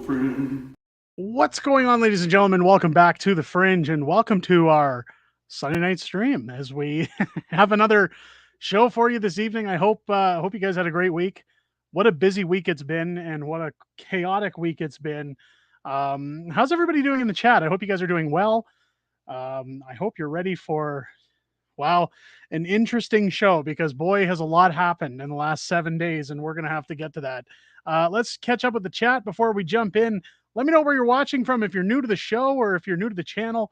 Fringe. What's going on, ladies and gentlemen? Welcome back to The Fringe, and welcome to our Sunday night stream as we have another show for you this evening. I hope you guys had a great week. What a busy week it's been, and what a chaotic week it's been. How's everybody doing in the chat? I hope you guys are doing well. I hope you're ready for, wow, an interesting show, because boy, has a lot happened in the last 7 days, and we're going to have to get to that. Let's catch up with the chat before we jump in. Let me know where you're watching from. If you're new to the show or if you're new to the channel,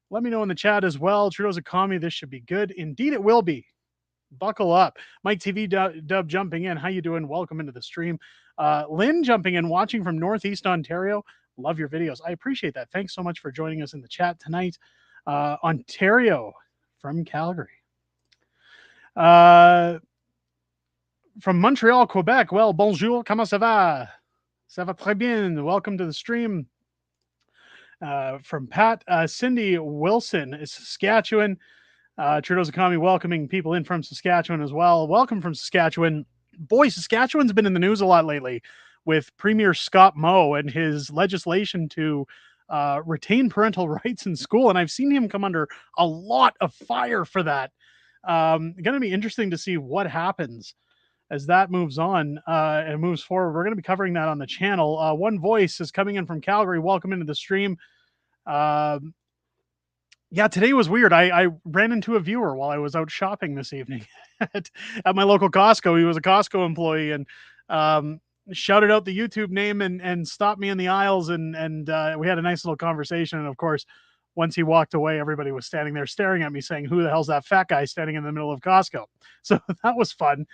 let me know in the chat as well. Trudeau's a commie. This should be good. Indeed, it will be. Buckle up. Mike TV Dub jumping in. How you doing? Welcome into the stream. Lynn jumping in, watching from Northeast Ontario. Love your videos. I appreciate that. Thanks so much for joining us in the chat tonight. Ontario from Calgary. From Montreal, Quebec. Well, bonjour. Comment ça va? Ça va très bien. Welcome to the stream. From Pat, Cindy Wilson is Saskatchewan. Trudeau's economy welcoming people in from Saskatchewan as well. Welcome from Saskatchewan. Boy, Saskatchewan's been in the news a lot lately with Premier Scott Moe and his legislation to retain parental rights in school. And I've seen him come under a lot of fire for that. Going to be interesting to see what happens as that moves on and moves forward. We're going to be covering that on the channel. One Voice is coming in from Calgary. Welcome into the stream. Yeah, today was weird. I ran into a viewer while I was out shopping this evening at my local Costco. He was a Costco employee and shouted out the YouTube name and stopped me in the aisles. And we had a nice little conversation. And of course, once he walked away, everybody was standing there staring at me saying, who the hell's that fat guy standing in the middle of Costco? So that was fun.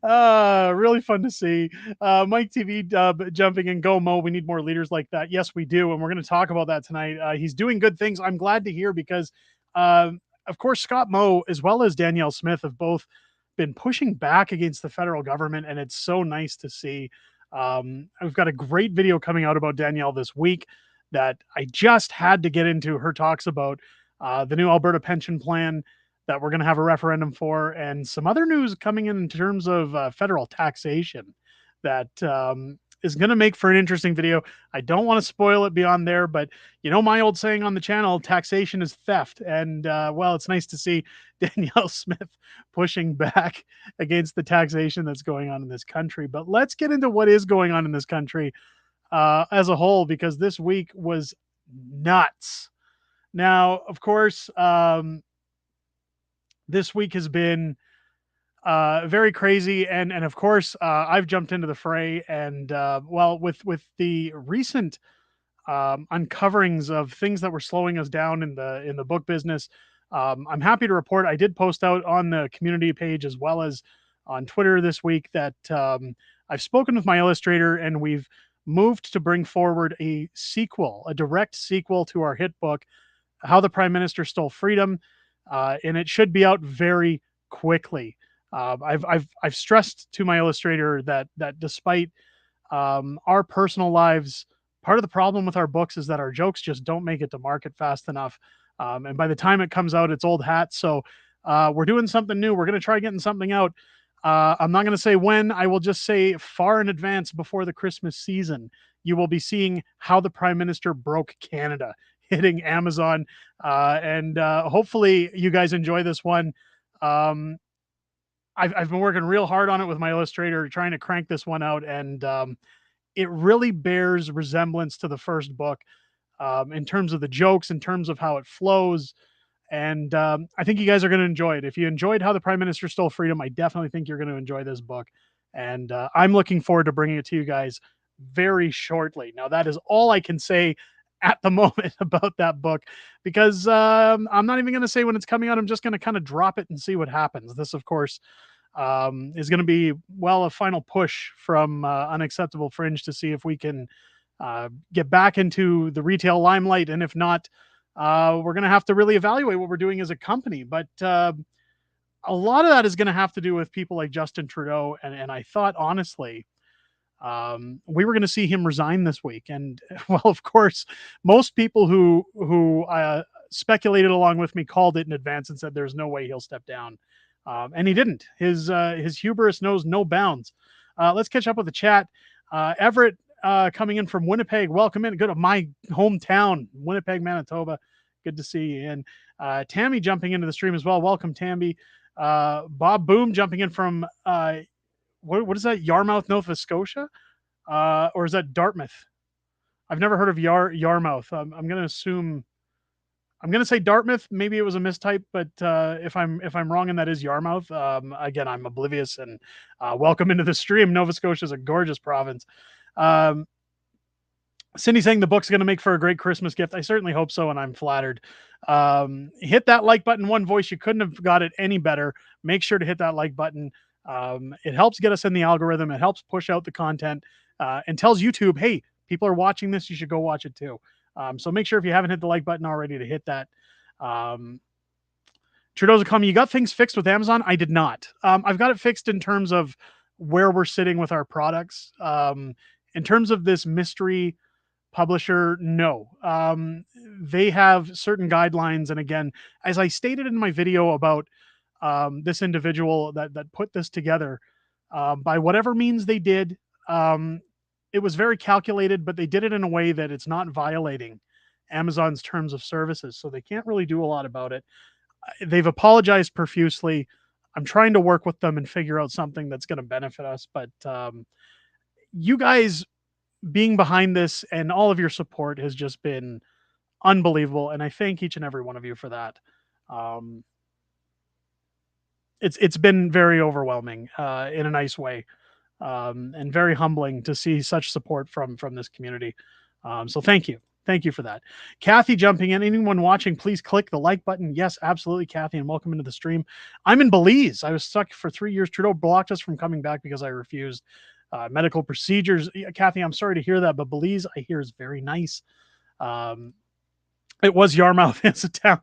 Really fun to see. Mike TV jumping in. Go Mo, we need more leaders like that. Yes, we do, and we're going to talk about that tonight. He's doing good things. I'm glad to hear, because of course Scott Moe as well as Danielle Smith have both been pushing back against the federal government, and it's so nice to see. I've got a great video coming out about Danielle this week that I just had to get into. Her talks about the new Alberta pension plan that we're going to have a referendum for, and some other news coming in terms of federal taxation that is going to make for an interesting video. I don't want to spoil it beyond there, but you know my old saying on the channel, taxation is theft. And well, it's nice to see Danielle Smith pushing back against the taxation that's going on in this country. But let's get into what is going on in this country as a whole, because this week was nuts. Now, of course, this week has been very crazy, and of course, I've jumped into the fray. And well, with the recent uncoverings of things that were slowing us down in the book business, I'm happy to report I did post out on the community page as well as on Twitter this week that I've spoken with my illustrator, and we've moved to bring forward a sequel, a direct sequel to our hit book, How the Prime Minister Stole Freedom. And it should be out very quickly. I've stressed to my illustrator that despite our personal lives, part of the problem with our books is that our jokes just don't make it to market fast enough. And by the time it comes out, it's old hat. So we're doing something new. We're going to try getting something out. I'm not going to say when. I will just say far in advance, before the Christmas season, you will be seeing How the Prime Minister Broke Canada hitting Amazon. And hopefully you guys enjoy this one. I've been working real hard on it with my illustrator, trying to crank this one out. And it really bears resemblance to the first book in terms of the jokes, in terms of how it flows. And I think you guys are going to enjoy it. If you enjoyed How the Prime Minister Stole Freedom, I definitely think you're going to enjoy this book. And I'm looking forward to bringing it to you guys very shortly. Now, that is all I can say at the moment about that book, because I'm not even going to say when it's coming out. I'm just going to kind of drop it and see what happens. This, of course, is going to be, well, a final push from Unacceptable Fringe to see if we can get back into the retail limelight. And if not, we're going to have to really evaluate what we're doing as a company. But a lot of that is going to have to do with people like Justin Trudeau. And I thought, honestly, we were going to see him resign this week. And well, of course, most people who speculated along with me called it in advance and said there's no way he'll step down. And he didn't. His hubris knows no bounds. Let's catch up with the chat. Everett coming in from Winnipeg. Welcome in. Good to my hometown, Winnipeg, Manitoba. Good to see you. And Tammy jumping into the stream as well. Welcome, Tammy. Bob Boom jumping in from what is that? Yarmouth, Nova Scotia, or is that Dartmouth? I've never heard of Yarmouth. I'm going to assume. I'm going to say Dartmouth. Maybe it was a mistype, but if I'm wrong and that is Yarmouth, again I'm oblivious. And welcome into the stream. Nova Scotia is a gorgeous province. Um, Cindy saying the book's going to make for a great Christmas gift. I certainly hope so, and I'm flattered. Hit that like button. One voice, you couldn't have got it any better. Make sure to hit that like button. It helps get us in the algorithm. It helps push out the content and tells YouTube, hey, people are watching this. You should go watch it too. So make sure if you haven't hit the like button already to hit that. Trudeau's coming. You got things fixed with Amazon? I did not. I've got it fixed in terms of where we're sitting with our products. In terms of this mystery publisher, no. They have certain guidelines. And again, as I stated in my video about this individual that put this together, by whatever means they did, it was very calculated, but they did it in a way that it's not violating Amazon's terms of services. So they can't really do a lot about it. They've apologized profusely. I'm trying to work with them and figure out something that's going to benefit us. But you guys being behind this and all of your support has just been unbelievable. And I thank each and every one of you for that. It's been very overwhelming in a nice way. And very humbling to see such support from this community. So thank you for that. Kathy jumping in. Anyone watching, please click the like button. Yes, absolutely, Kathy, and welcome into the stream. I'm in Belize. I was stuck for 3 years. Trudeau blocked us from coming back because I refused medical procedures. Kathy, I'm sorry to hear that, but Belize, I hear, is very nice. It was Yarmouth. It's a town,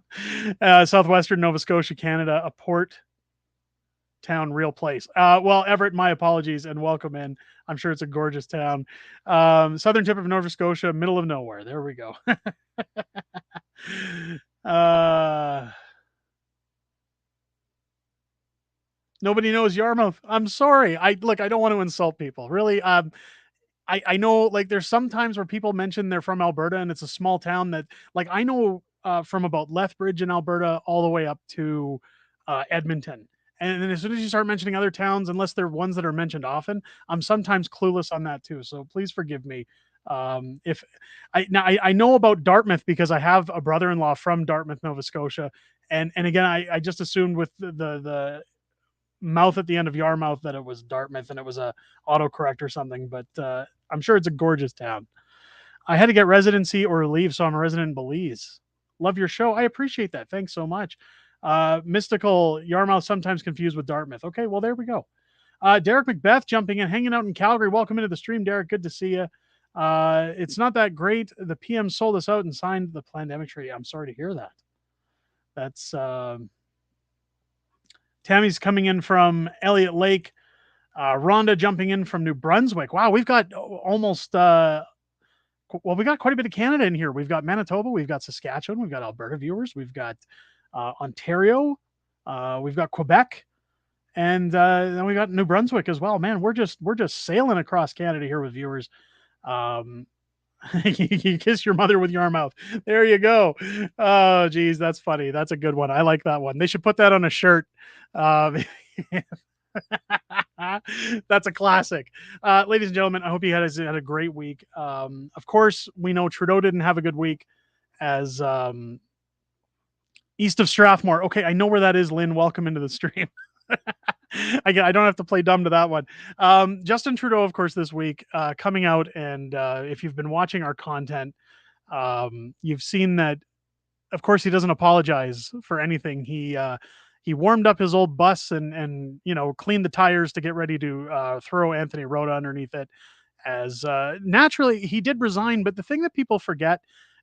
southwestern Nova Scotia, Canada, a port town, real place. Well, Everett, my apologies and welcome in. I'm sure it's a gorgeous town. Southern tip of Nova Scotia, middle of nowhere. There we go. Nobody knows Yarmouth. I'm sorry. I don't want to insult people. Really. I know, like, there's some times where people mention they're from Alberta and it's a small town that, like, I know from about Lethbridge in Alberta all the way up to Edmonton. And then as soon as you start mentioning other towns, unless they're ones that are mentioned often, I'm sometimes clueless on that too. So please forgive me. If I know about Dartmouth because I have a brother-in-law from Dartmouth, Nova Scotia. And again, I just assumed with the mouth at the end of Yarmouth that it was Dartmouth and it was a autocorrect or something, but I'm sure it's a gorgeous town. I had to get residency or leave, so I'm a resident in Belize. Love your show. I appreciate that. Thanks so much. Mystical Yarmouth, sometimes confused with Dartmouth. Okay, well, there we go. Derek Macbeth jumping in, hanging out in Calgary. Welcome into the stream, Derek. Good to see you. It's not that great. The PM sold us out and signed the pandemic treaty. I'm sorry to hear that. That's Tammy's coming in from Elliott Lake. Rhonda jumping in from New Brunswick. Wow, we've got almost we got quite a bit of Canada in here. We've got Manitoba, we've got Saskatchewan, we've got Alberta viewers, we've got Ontario, we've got Quebec, and then we got New Brunswick as well. Man, we're just sailing across Canada here with viewers. You kiss your mother with your mouth. There you go. Oh, geez, that's funny. That's a good one. I like that one. They should put that on a shirt. That's a classic. Ladies and gentlemen, I hope you guys had a great week. Of course, we know Trudeau didn't have a good week as east of Strathmore. Okay, I know where that is, Lynn. Welcome into the stream. I don't have to play dumb to that one. Justin Trudeau, of course, this week coming out, and if you've been watching our content, you've seen that, of course, he doesn't apologize for anything. He warmed up his old bus and cleaned the tires to get ready to throw Anthony Rota underneath it. As naturally, he did resign, but the thing that people forget,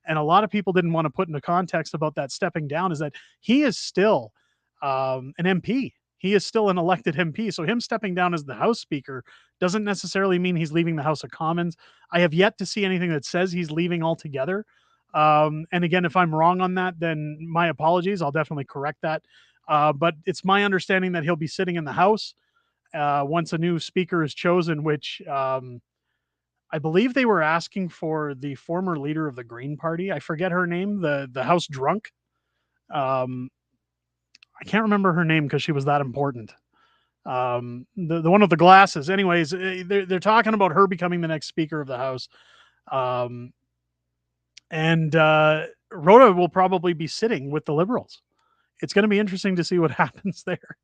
and a lot of people didn't want to put into context about that stepping down, is that he is still an MP. He is still an elected MP. So him stepping down as the House Speaker doesn't necessarily mean he's leaving the House of Commons. I have yet to see anything that says he's leaving altogether. And again, if I'm wrong on that, then my apologies. I'll definitely correct that. But it's my understanding that he'll be sitting in the House once a new speaker is chosen, which I believe they were asking for the former leader of the Green Party. I forget her name, the House drunk. Um, I can't remember her name because she was that important. The one with the glasses. Anyways, they're talking about her becoming the next Speaker of the House. Um, and Rhoda will probably be sitting with the Liberals. It's going to be interesting to see what happens there.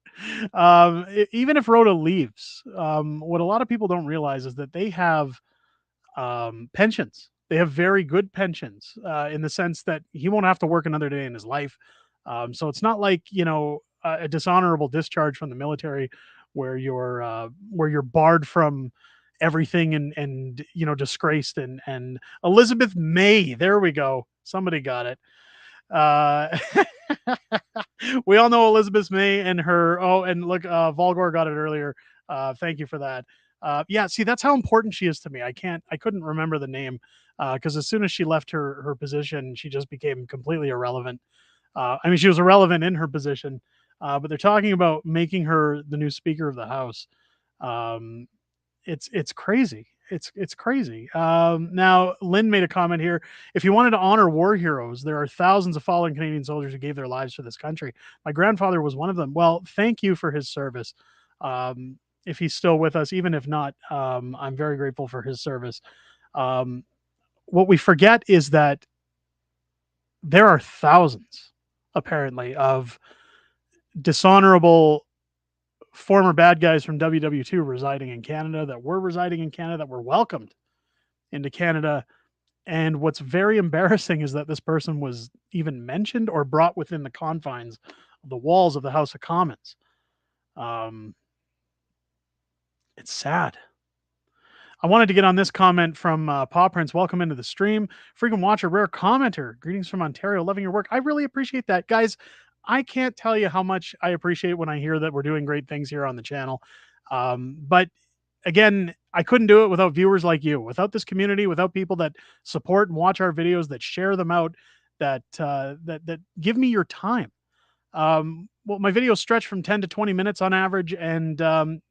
Even if Rhoda leaves, what a lot of people don't realize is that they have pensions. They have very good pensions in the sense that he won't have to work another day in his life. So it's not like a dishonorable discharge from the military where you're barred from everything and disgraced and Elizabeth May. There we go. Somebody got it. Uh, we all know Elizabeth May and her. Oh, and look, Volgor got it earlier. Thank you for that. Yeah, see, that's how important she is to me. I couldn't remember the name because as soon as she left her position, she just became completely irrelevant. I mean, she was irrelevant in her position, but they're talking about making her the new Speaker of the House. Um, it's crazy. It's crazy. Now, Lynn made a comment here. If you wanted to honor war heroes, there are thousands of fallen Canadian soldiers who gave their lives for this country. My grandfather was one of them. Well, thank you for his service. If he's still with us, even if not, I'm very grateful for his service. Um, what we forget is that there are thousands, apparently, of dishonorable former bad guys from WW2 residing in Canada that were residing in Canada that were welcomed into Canada. And what's very embarrassing is that this person was even mentioned or brought within the confines of the walls of the House of Commons. Um, it's sad. I wanted to get on this comment from Paw Prince. Welcome into the stream. Frequent watcher, rare commenter. Greetings from Ontario. Loving your work. I really appreciate that. Guys, I can't tell you how much I appreciate when I hear that we're doing great things here on the channel. But again, I couldn't do it without viewers like you, without this community, without people that support and watch our videos, that share them out, that give me your time. Well, my videos stretch from 10 to 20 minutes on average, and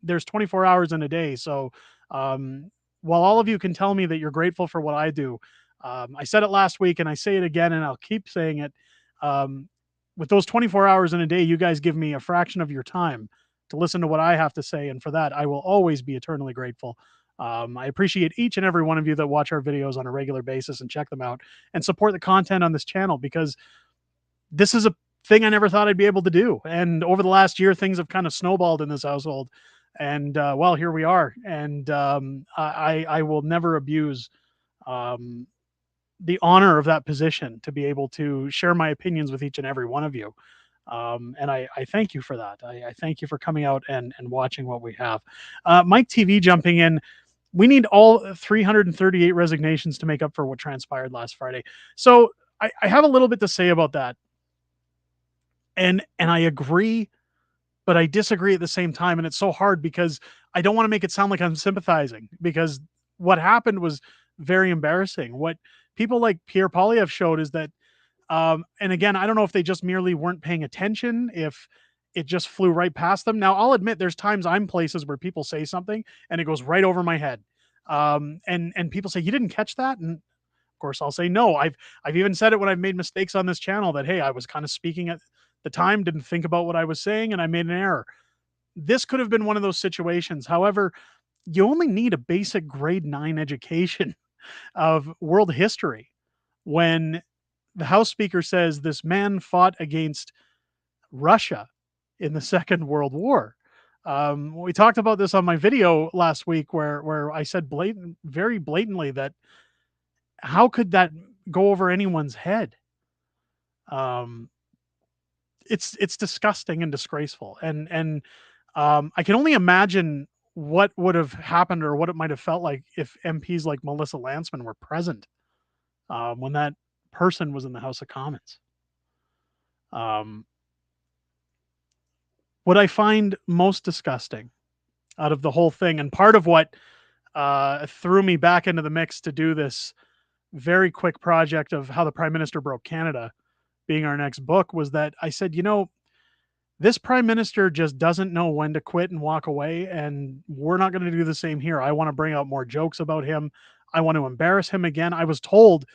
there's 24 hours in a day. So um, while all of you can tell me that you're grateful for what I do, I said it last week and I say it again, and I'll keep saying it. Um, with those 24 hours in a day, you guys give me a fraction of your time to listen to what I have to say. And for that, I will always be eternally grateful. I appreciate each and every one of you that watch our videos on a regular basis and check them out and support the content on this channel, because this is a thing I never thought I'd be able to do. And over the last year, things have kind of snowballed in this household. And well, here we are. And I will never abuse um, the honor of that position to be able to share my opinions with each and every one of you. And I thank you for that. I thank you for coming out and watching what we have. Mike TV jumping in. We need all 338 resignations to make up for what transpired last Friday. So I have a little bit to say about that. And I agree, but I disagree at the same time. And it's so hard because I don't want to make it sound like I'm sympathizing, because what happened was very embarrassing. What people like Pierre Poilievre showed is that, and again, I don't know if they just merely weren't paying attention, if it just flew right past them. Now, I'll admit there's times I'm places where people say something and it goes right over my head. And people say, you didn't catch that? And of course, I'll say no. I've even said it when I've made mistakes on this channel that, hey, I was kind of speaking at the time, didn't think about what I was saying, and I made an error. This could have been one of those situations. However, you only need a basic grade 9 education of world history when the House Speaker says this man fought against Russia in the Second World War. We talked about this on my video last week where I said very blatantly that how could that go over anyone's head? Um, it's disgusting and disgraceful, and I can only imagine what would have happened or what it might have felt like if MPs like Melissa Lantsman were present when that person was in the House of Commons. What I find most disgusting out of the whole thing, and part of what threw me back into the mix to do this very quick project of How the Prime Minister Broke Canada being our next book, was that I said, this prime minister just doesn't know when to quit and walk away, and we're not going to do the same here. I want to bring out more jokes about him. I want to embarrass him again. I was told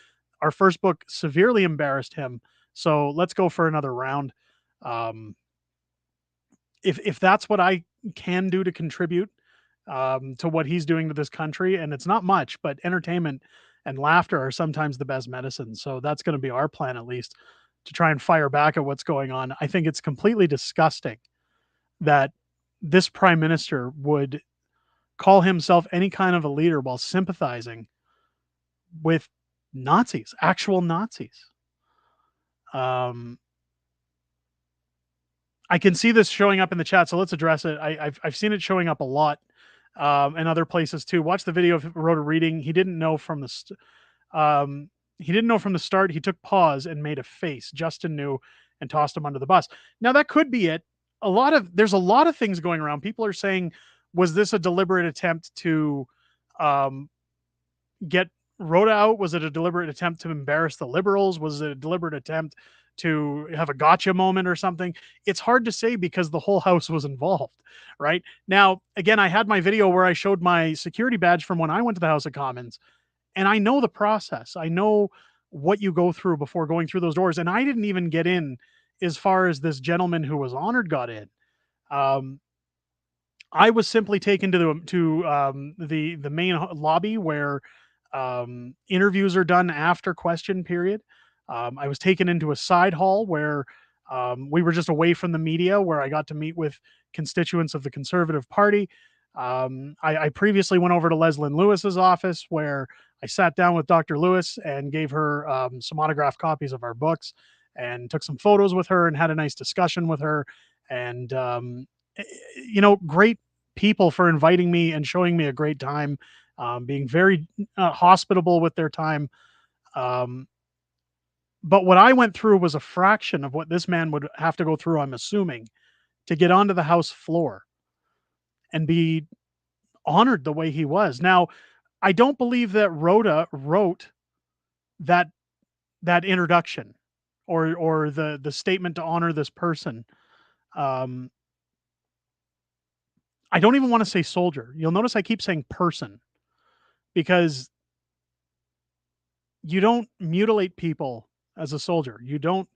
our first book severely embarrassed him, so let's go for another round. Um, if that's what I can do to contribute to what he's doing to this country, and it's not much, but entertainment and laughter are sometimes the best medicine. So that's going to be our plan, at least, to try and fire back at what's going on. I think it's completely disgusting that this prime minister would call himself any kind of a leader while sympathizing with Nazis, actual Nazis. Um, I can see this showing up in the chat, so let's address it. I've seen it showing up a lot, and other places too. Watch the video of Rhoda reading. He didn't know from um, he didn't know from the start. He took pause and made a face. Justin knew and tossed him under the bus. Now that could be it. There's a lot of things going around. People are saying, was this a deliberate attempt to um, get Rhoda out? Was it a deliberate attempt to embarrass the liberals? Was it a deliberate attempt to have a gotcha moment or something? It's hard to say because the whole house was involved, right? Now, again, I had my video where I showed my security badge from when I went to the House of Commons, and I know the process. I know what you go through before going through those doors. And I didn't even get in as far as this gentleman who was honored got in. Um, I was simply taken to the main lobby where interviews are done after question period. I was taken into a side hall where we were just away from the media, where I got to meet with constituents of the Conservative Party. I previously went over to Leslyn Lewis's office where I sat down with Dr. Lewis and gave her some autographed copies of our books and took some photos with her and had a nice discussion with her. And great people for inviting me and showing me a great time, being very hospitable with their time. Um, but what I went through was a fraction of what this man would have to go through, I'm assuming, to get onto the House floor and be honored the way he was. Now, I don't believe that Rhoda wrote that introduction or the statement to honor this person. Um, I don't even want to say soldier. You'll notice I keep saying person because you don't mutilate people as a soldier. You don't,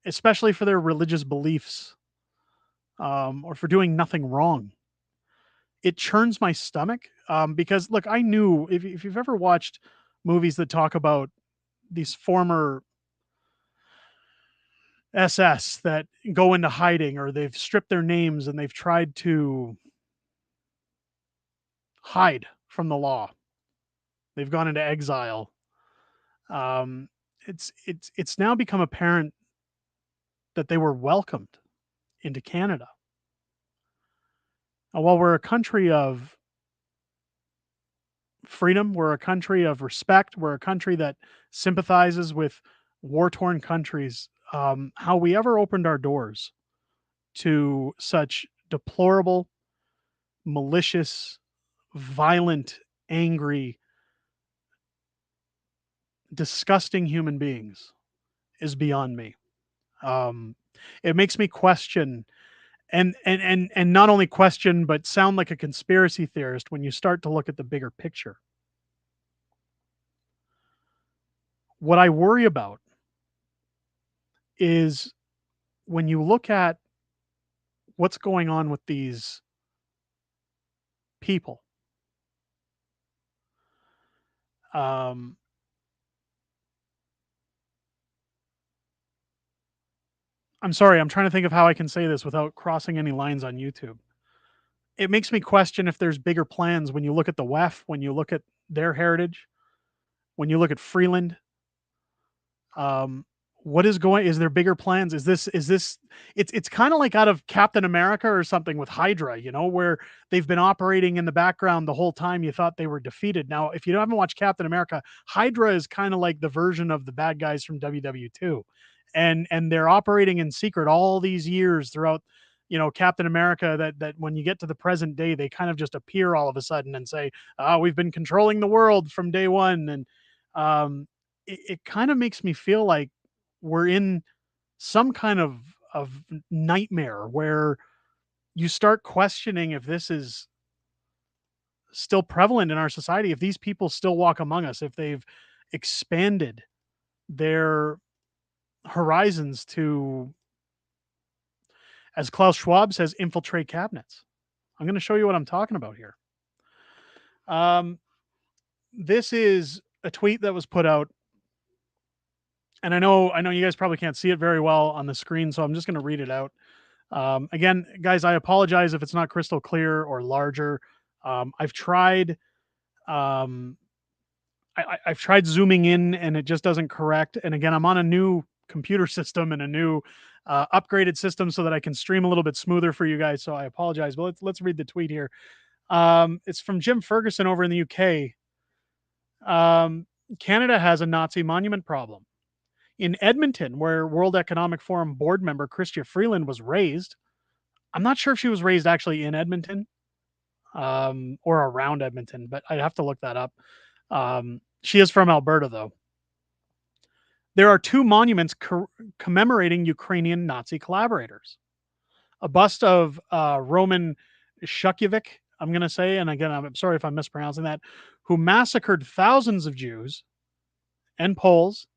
especially for their religious beliefs, or for doing nothing wrong. It churns my stomach, because look, I knew if you've ever watched movies that talk about these former SS that go into hiding, or they've stripped their names and they've tried to hide from the law. They've gone into exile. Um, it's now become apparent that they were welcomed into Canada. While we're a country of freedom, we're a country of respect, we're a country that sympathizes with war-torn countries, how we ever opened our doors to such deplorable, malicious, violent, angry, disgusting human beings is beyond me. Um, it makes me question and not only question but sound like a conspiracy theorist when you start to look at the bigger picture. What I worry about is when you look at what's going on with these people. Um, I'm sorry, I'm trying to think of how I can say this without crossing any lines on YouTube. It makes me question if there's bigger plans when you look at the WEF, when you look at their heritage, when you look at Freeland. Um, what is going? Is there bigger plans? Is this? It's kind of like out of Captain America or something with Hydra, where they've been operating in the background the whole time. You thought they were defeated. Now, if you haven't watched Captain America, Hydra is kind of like the version of the bad guys from WW2, and they're operating in secret all these years throughout. Captain America. That when you get to the present day, they kind of just appear all of a sudden and say, "Oh, we've been controlling the world from day one," and um, it kind of makes me feel like we're in some kind of nightmare where you start questioning if this is still prevalent in our society, if these people still walk among us, if they've expanded their horizons to, as Klaus Schwab says, infiltrate cabinets. I'm going to show you what I'm talking about here. Um, this is a tweet that was put out, and I know you guys probably can't see it very well on the screen, so I'm just going to read it out. Again, guys, I apologize if it's not crystal clear or larger. I've tried. Um, I've tried zooming in, and it just doesn't correct. And again, I'm on a new computer system and a new upgraded system so that I can stream a little bit smoother for you guys. So I apologize. But let's read the tweet here. It's from Jim Ferguson over in the UK. Canada has a Nazi monument problem. In Edmonton, where World Economic Forum board member Chrystia Freeland was raised, I'm not sure if she was raised actually in Edmonton or around Edmonton, but I'd have to look that up. She is from Alberta, though. There are two monuments commemorating Ukrainian Nazi collaborators. A bust of Roman Shukyevich, I'm going to say, and again, I'm sorry if I'm mispronouncing that, who massacred thousands of Jews and Poles,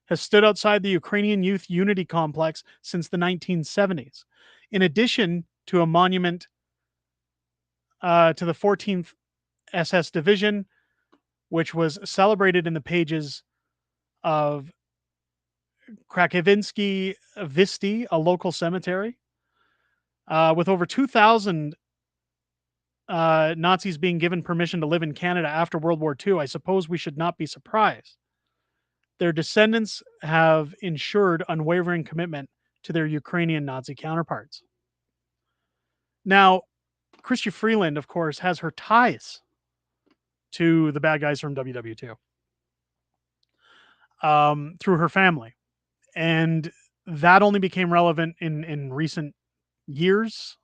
has stood outside the Ukrainian Youth Unity Complex since the 1970s. In addition to a monument to the 14th SS Division, which was celebrated in the pages of Krakowinsky Visti, a local cemetery, with over 2,000 Nazis being given permission to live in Canada after World War II. I suppose we should not be surprised. Their descendants have ensured unwavering commitment to their Ukrainian Nazi counterparts. Now, Chrystia Freeland, of course, has her ties to the bad guys from WW2 through her family. And that only became relevant in recent years.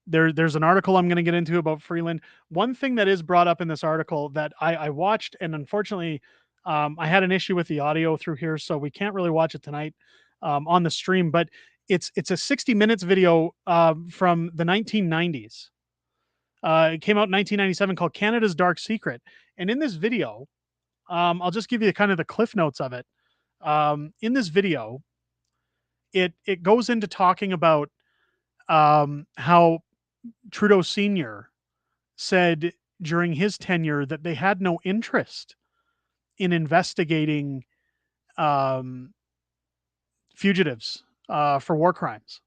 There's an article I'm going to get into about Freeland. One thing that is brought up in this article that I watched, and unfortunately, I had an issue with the audio through here, so we can't really watch it tonight on the stream. But it's a 60 minutes video from the 1990s. It came out in 1997 called Canada's Dark Secret. And in this video, I'll just give you kind of the cliff notes of it. In this video, it goes into talking about how Trudeau Sr. said during his tenure that they had no interest in investigating fugitives for war crimes,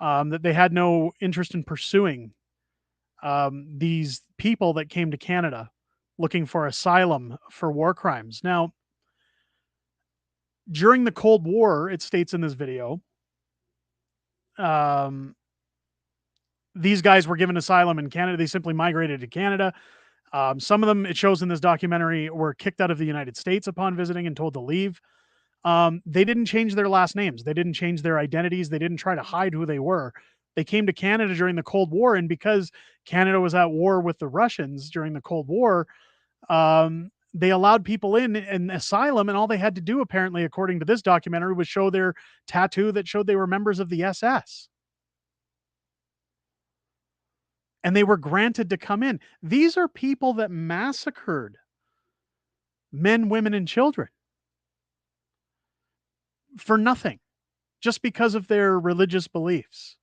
that they had no interest in pursuing these people that came to Canada looking for asylum for war crimes. Now, during the Cold War, it states in this video, these guys were given asylum in Canada. They simply migrated to Canada. Some of them, it shows in this documentary, were kicked out of the United States upon visiting and told to leave. They didn't change their last names. They didn't change their identities. They didn't try to hide who they were. They came to Canada during the Cold War, and because Canada was at war with the Russians during the Cold War, they allowed people in asylum, and all they had to do, apparently, according to this documentary, was show their tattoo that showed they were members of the SS. And they were granted to come in. These are people that massacred men, women, and children for nothing, just because of their religious beliefs.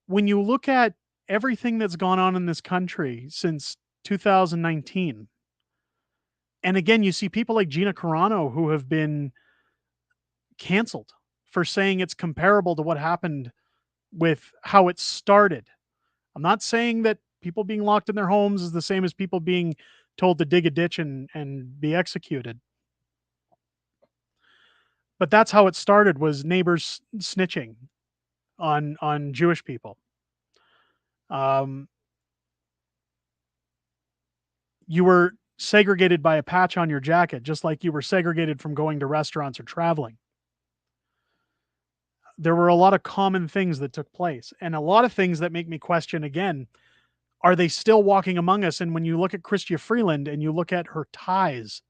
When you look at everything that's gone on in this country since 2019, and again, you see people like Gina Carano who have been canceled for saying it's comparable to what happened with how it started. I'm not saying that people being locked in their homes is the same as people being told to dig a ditch and be executed. But that's how it started, was neighbors snitching on Jewish people. You were segregated by a patch on your jacket, just like you were segregated from going to restaurants or traveling. There were a lot of common things that took place, and a lot of things that make me question again, are they still walking among us? And when you look at Chrystia Freeland and you look at her ties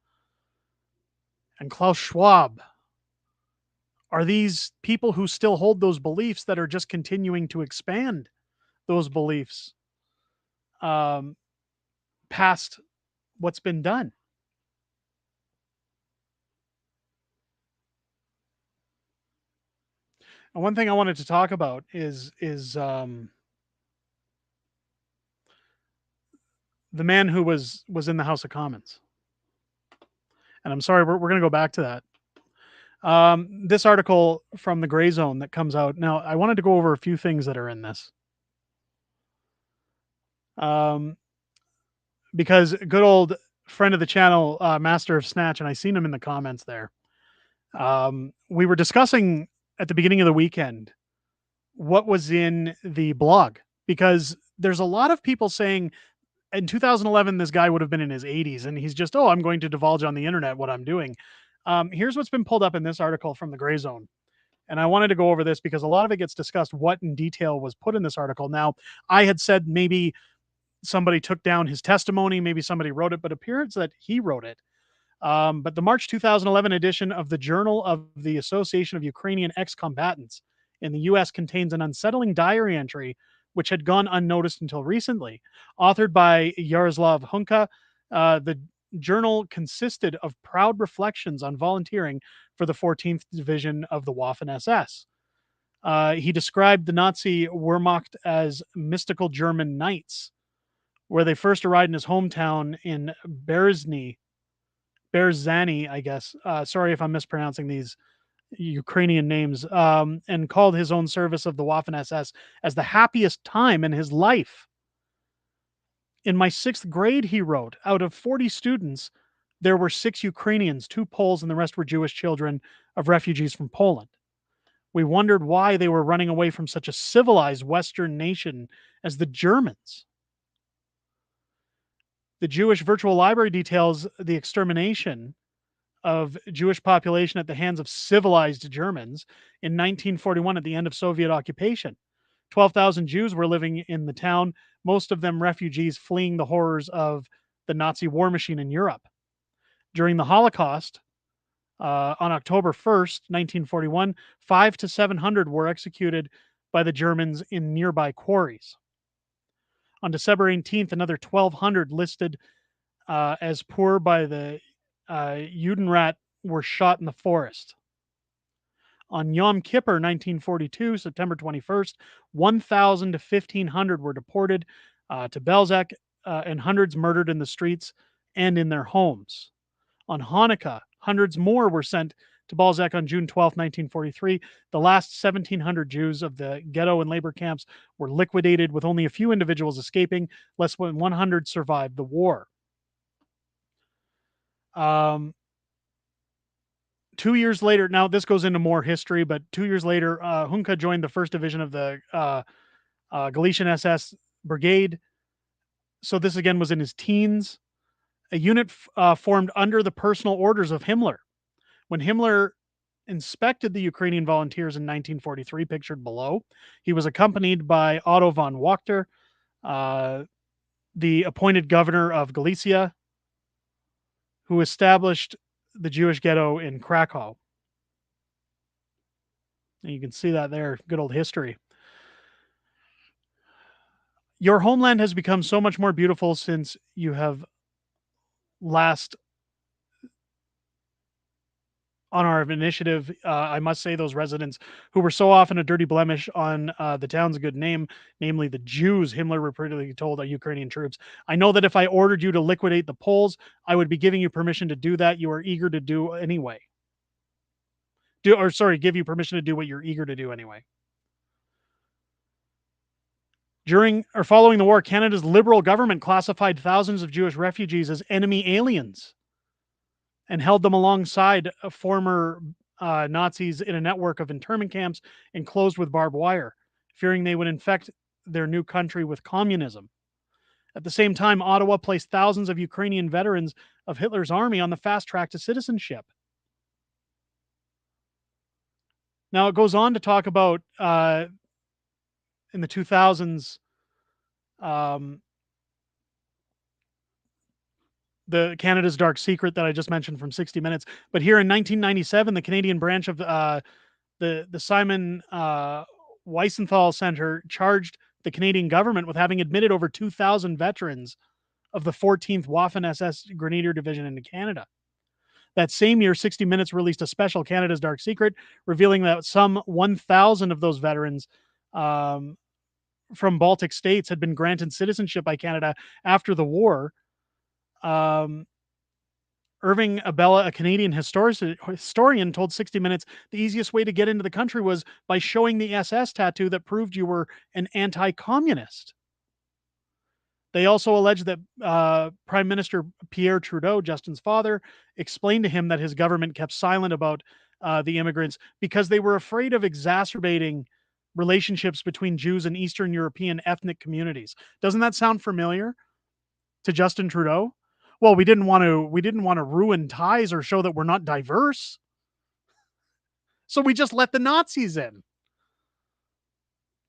and Klaus Schwab, are these people who still hold those beliefs that are just continuing to expand those beliefs um, past what's been done. And one thing I wanted to talk about is the man who was in the House of Commons. And I'm sorry, we're going to go back to that. This article from the Gray Zone that comes out now. I wanted to go over a few things that are in this, because good old friend of the channel, Master of Snatch, and I seen him in the comments there. We were discussing at the beginning of the weekend what was in the blog, because there's a lot of people saying in 2011 this guy would have been in his 80s and he's just, oh, I'm going to divulge on the internet what I'm doing. Here's what's been pulled up in this article from the Gray Zone. And I wanted to go over this because a lot of it gets discussed what in detail was put in this article. Now, I had said maybe somebody took down his testimony, maybe somebody wrote it, but it appears that he wrote it. But the March 2011 edition of the Journal of the Association of Ukrainian Ex-Combatants in the U.S. contains an unsettling diary entry which had gone unnoticed until recently. Authored by Yaroslav Hunka, the journal consisted of proud reflections on volunteering for the 14th Division of the Waffen-SS. He described the Nazi Wehrmacht as mystical German knights, where they first arrived in his hometown in Berzani, I guess. Sorry if I'm mispronouncing these Ukrainian names, and called his own service of the Waffen SS as the happiest time in his life. In my 6th grade, he wrote, out of 40 students, there were 6 Ukrainians, 2 Poles, and the rest were Jewish children of refugees from Poland. We wondered why they were running away from such a civilized Western nation as the Germans. The Jewish Virtual Library details the extermination of Jewish population at the hands of civilized Germans in 1941 at the end of Soviet occupation. 12,000 Jews were living in the town, most of them refugees fleeing the horrors of the Nazi war machine in Europe. During the Holocaust, on October 1st, 1941, 500 to 700 were executed by the Germans in nearby quarries. On December 18th, another 1,200 listed as poor by the Judenrat were shot in the forest. On Yom Kippur, 1942, September 21st, 1,000 to 1,500 were deported to Belzec, and hundreds murdered in the streets and in their homes. On Hanukkah, hundreds more were sent to Balzac on June 12, 1943. The last 1,700 Jews of the ghetto and labor camps were liquidated, with only a few individuals escaping. Less than 100 survived the war. 2 years later, now this goes into more history, but 2 years later, Hunka joined the 1st Division of the Galician SS Brigade. So this again was in his teens. A unit formed under the personal orders of Himmler. When Himmler inspected the Ukrainian volunteers in 1943, pictured below, he was accompanied by Otto von Wachter, the appointed governor of Galicia, who established the Jewish ghetto in Krakow. And you can see that there, good old history. Your homeland has become so much more beautiful since you have last on our initiative. I must say those residents who were so often a dirty blemish on the town's good name, namely the Jews, Himmler repeatedly told our Ukrainian troops. I know that if I ordered you to liquidate the Poles, I would be giving you permission to do that. You are eager to do anyway. Give you permission to do what you're eager to do anyway. During or following the war, Canada's Liberal government classified thousands of Jewish refugees as enemy aliens and held them alongside former Nazis in a network of internment camps enclosed with barbed wire, fearing they would infect their new country with communism. At the same time, Ottawa placed thousands of Ukrainian veterans of Hitler's army on the fast track to citizenship. Now, it goes on to talk about in the 2000s, the Canada's Dark Secret that I just mentioned from 60 Minutes. But here in 1997, the Canadian branch of the Simon Wiesenthal Center charged the Canadian government with having admitted over 2,000 veterans of the 14th Waffen SS Grenadier Division into Canada. That same year, 60 Minutes released a special, Canada's Dark Secret, revealing that some 1,000 of those veterans from Baltic states had been granted citizenship by Canada after the war. Irving Abella, a Canadian historian, told 60 Minutes the easiest way to get into the country was by showing the SS tattoo that proved you were an anti-communist. They also alleged that Prime Minister Pierre Trudeau, Justin's father, explained to him that his government kept silent about the immigrants because they were afraid of exacerbating relationships between Jews and Eastern European ethnic communities. Doesn't that sound familiar to Justin Trudeau? Well, we didn't want to ruin ties or show that we're not diverse. So we just let the Nazis in.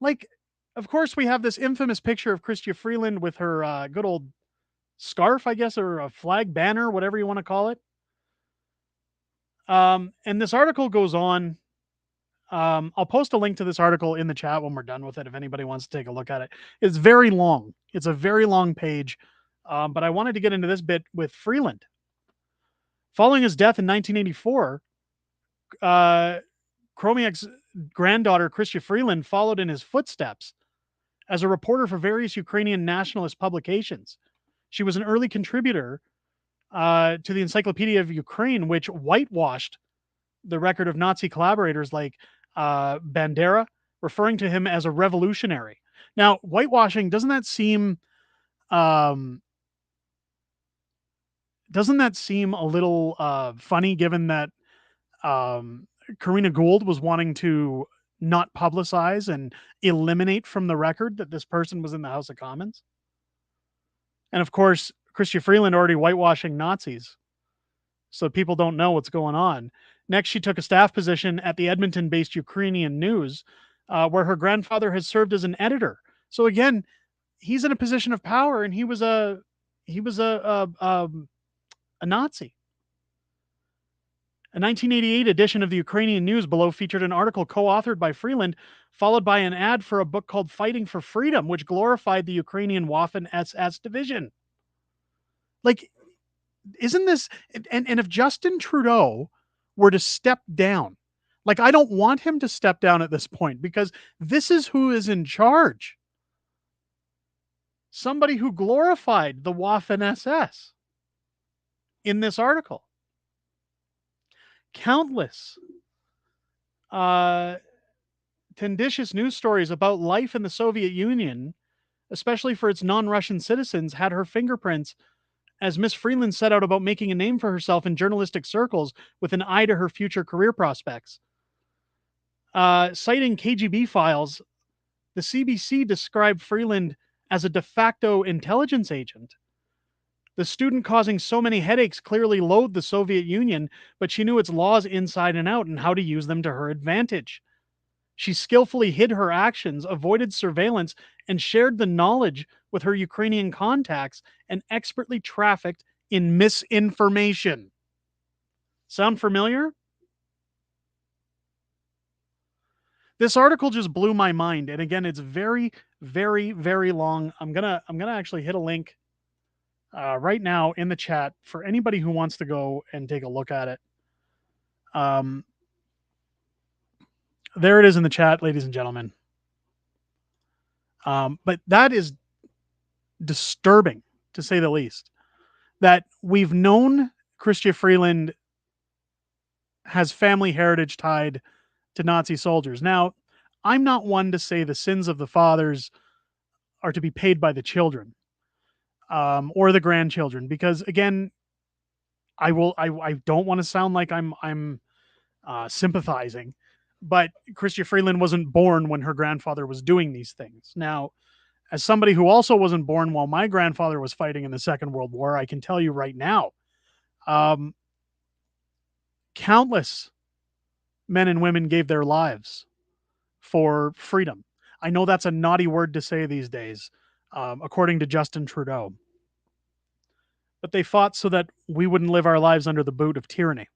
Like, of course, we have this infamous picture of Chrystia Freeland with her good old scarf, I guess, or a flag banner, whatever you want to call it. And this article goes on. I'll post a link to this article in the chat when we're done with it if anybody wants to take a look at it. It's very long. It's a very long page. But I wanted to get into this bit with Freeland. Following his death in 1984, Chromiak's granddaughter, Chrystia Freeland, followed in his footsteps as a reporter for various Ukrainian nationalist publications. She was an early contributor to the Encyclopedia of Ukraine, which whitewashed the record of Nazi collaborators like Bandera, referring to him as a revolutionary. Now, whitewashing, doesn't that seem a little funny, given that Karina Gould was wanting to not publicize and eliminate from the record that this person was in the House of Commons? And of course, Chrystia Freeland already whitewashing Nazis, so people don't know what's going on. Next, she took a staff position at the Edmonton-based Ukrainian News, where her grandfather has served as an editor. So again, he's in a position of power, and he was a Nazi. A 1988 edition of the Ukrainian News below featured an article co-authored by Freeland, followed by an ad for a book called Fighting for Freedom, which glorified the Ukrainian Waffen SS division. Like, isn't this... And if Justin Trudeau were to step down, like, I don't want him to step down at this point, because this is who is in charge. Somebody who glorified the Waffen SS in this article. Countless tenditious news stories about life in the Soviet Union, especially for its non-Russian citizens, had her fingerprints as Miss Freeland set out about making a name for herself in journalistic circles with an eye to her future career prospects. Citing KGB files, the CBC described Freeland as a de facto intelligence agent. The student causing so many headaches clearly loathed the Soviet Union, but she knew its laws inside and out and how to use them to her advantage. She skillfully hid her actions, avoided surveillance, and shared the knowledge with her Ukrainian contacts, and expertly trafficked in misinformation. Sound familiar? This article just blew my mind, and again, it's very, very, very long. I'm gonna actually hit a link right now in the chat for anybody who wants to go and take a look at it. There it is in the chat, ladies and gentlemen. But that is disturbing, to say the least, that we've known Chrystia Freeland has family heritage tied to Nazi soldiers. Now, I'm not one to say the sins of the fathers are to be paid by the children, or the grandchildren, because again, I don't want to sound like I'm sympathizing, but Chrystia Freeland wasn't born when her grandfather was doing these things. Now, as somebody who also wasn't born while my grandfather was fighting in the Second World War, I can tell you right now, countless men and women gave their lives for freedom. I know that's a naughty word to say these days, according to Justin Trudeau. But they fought so that we wouldn't live our lives under the boot of tyranny.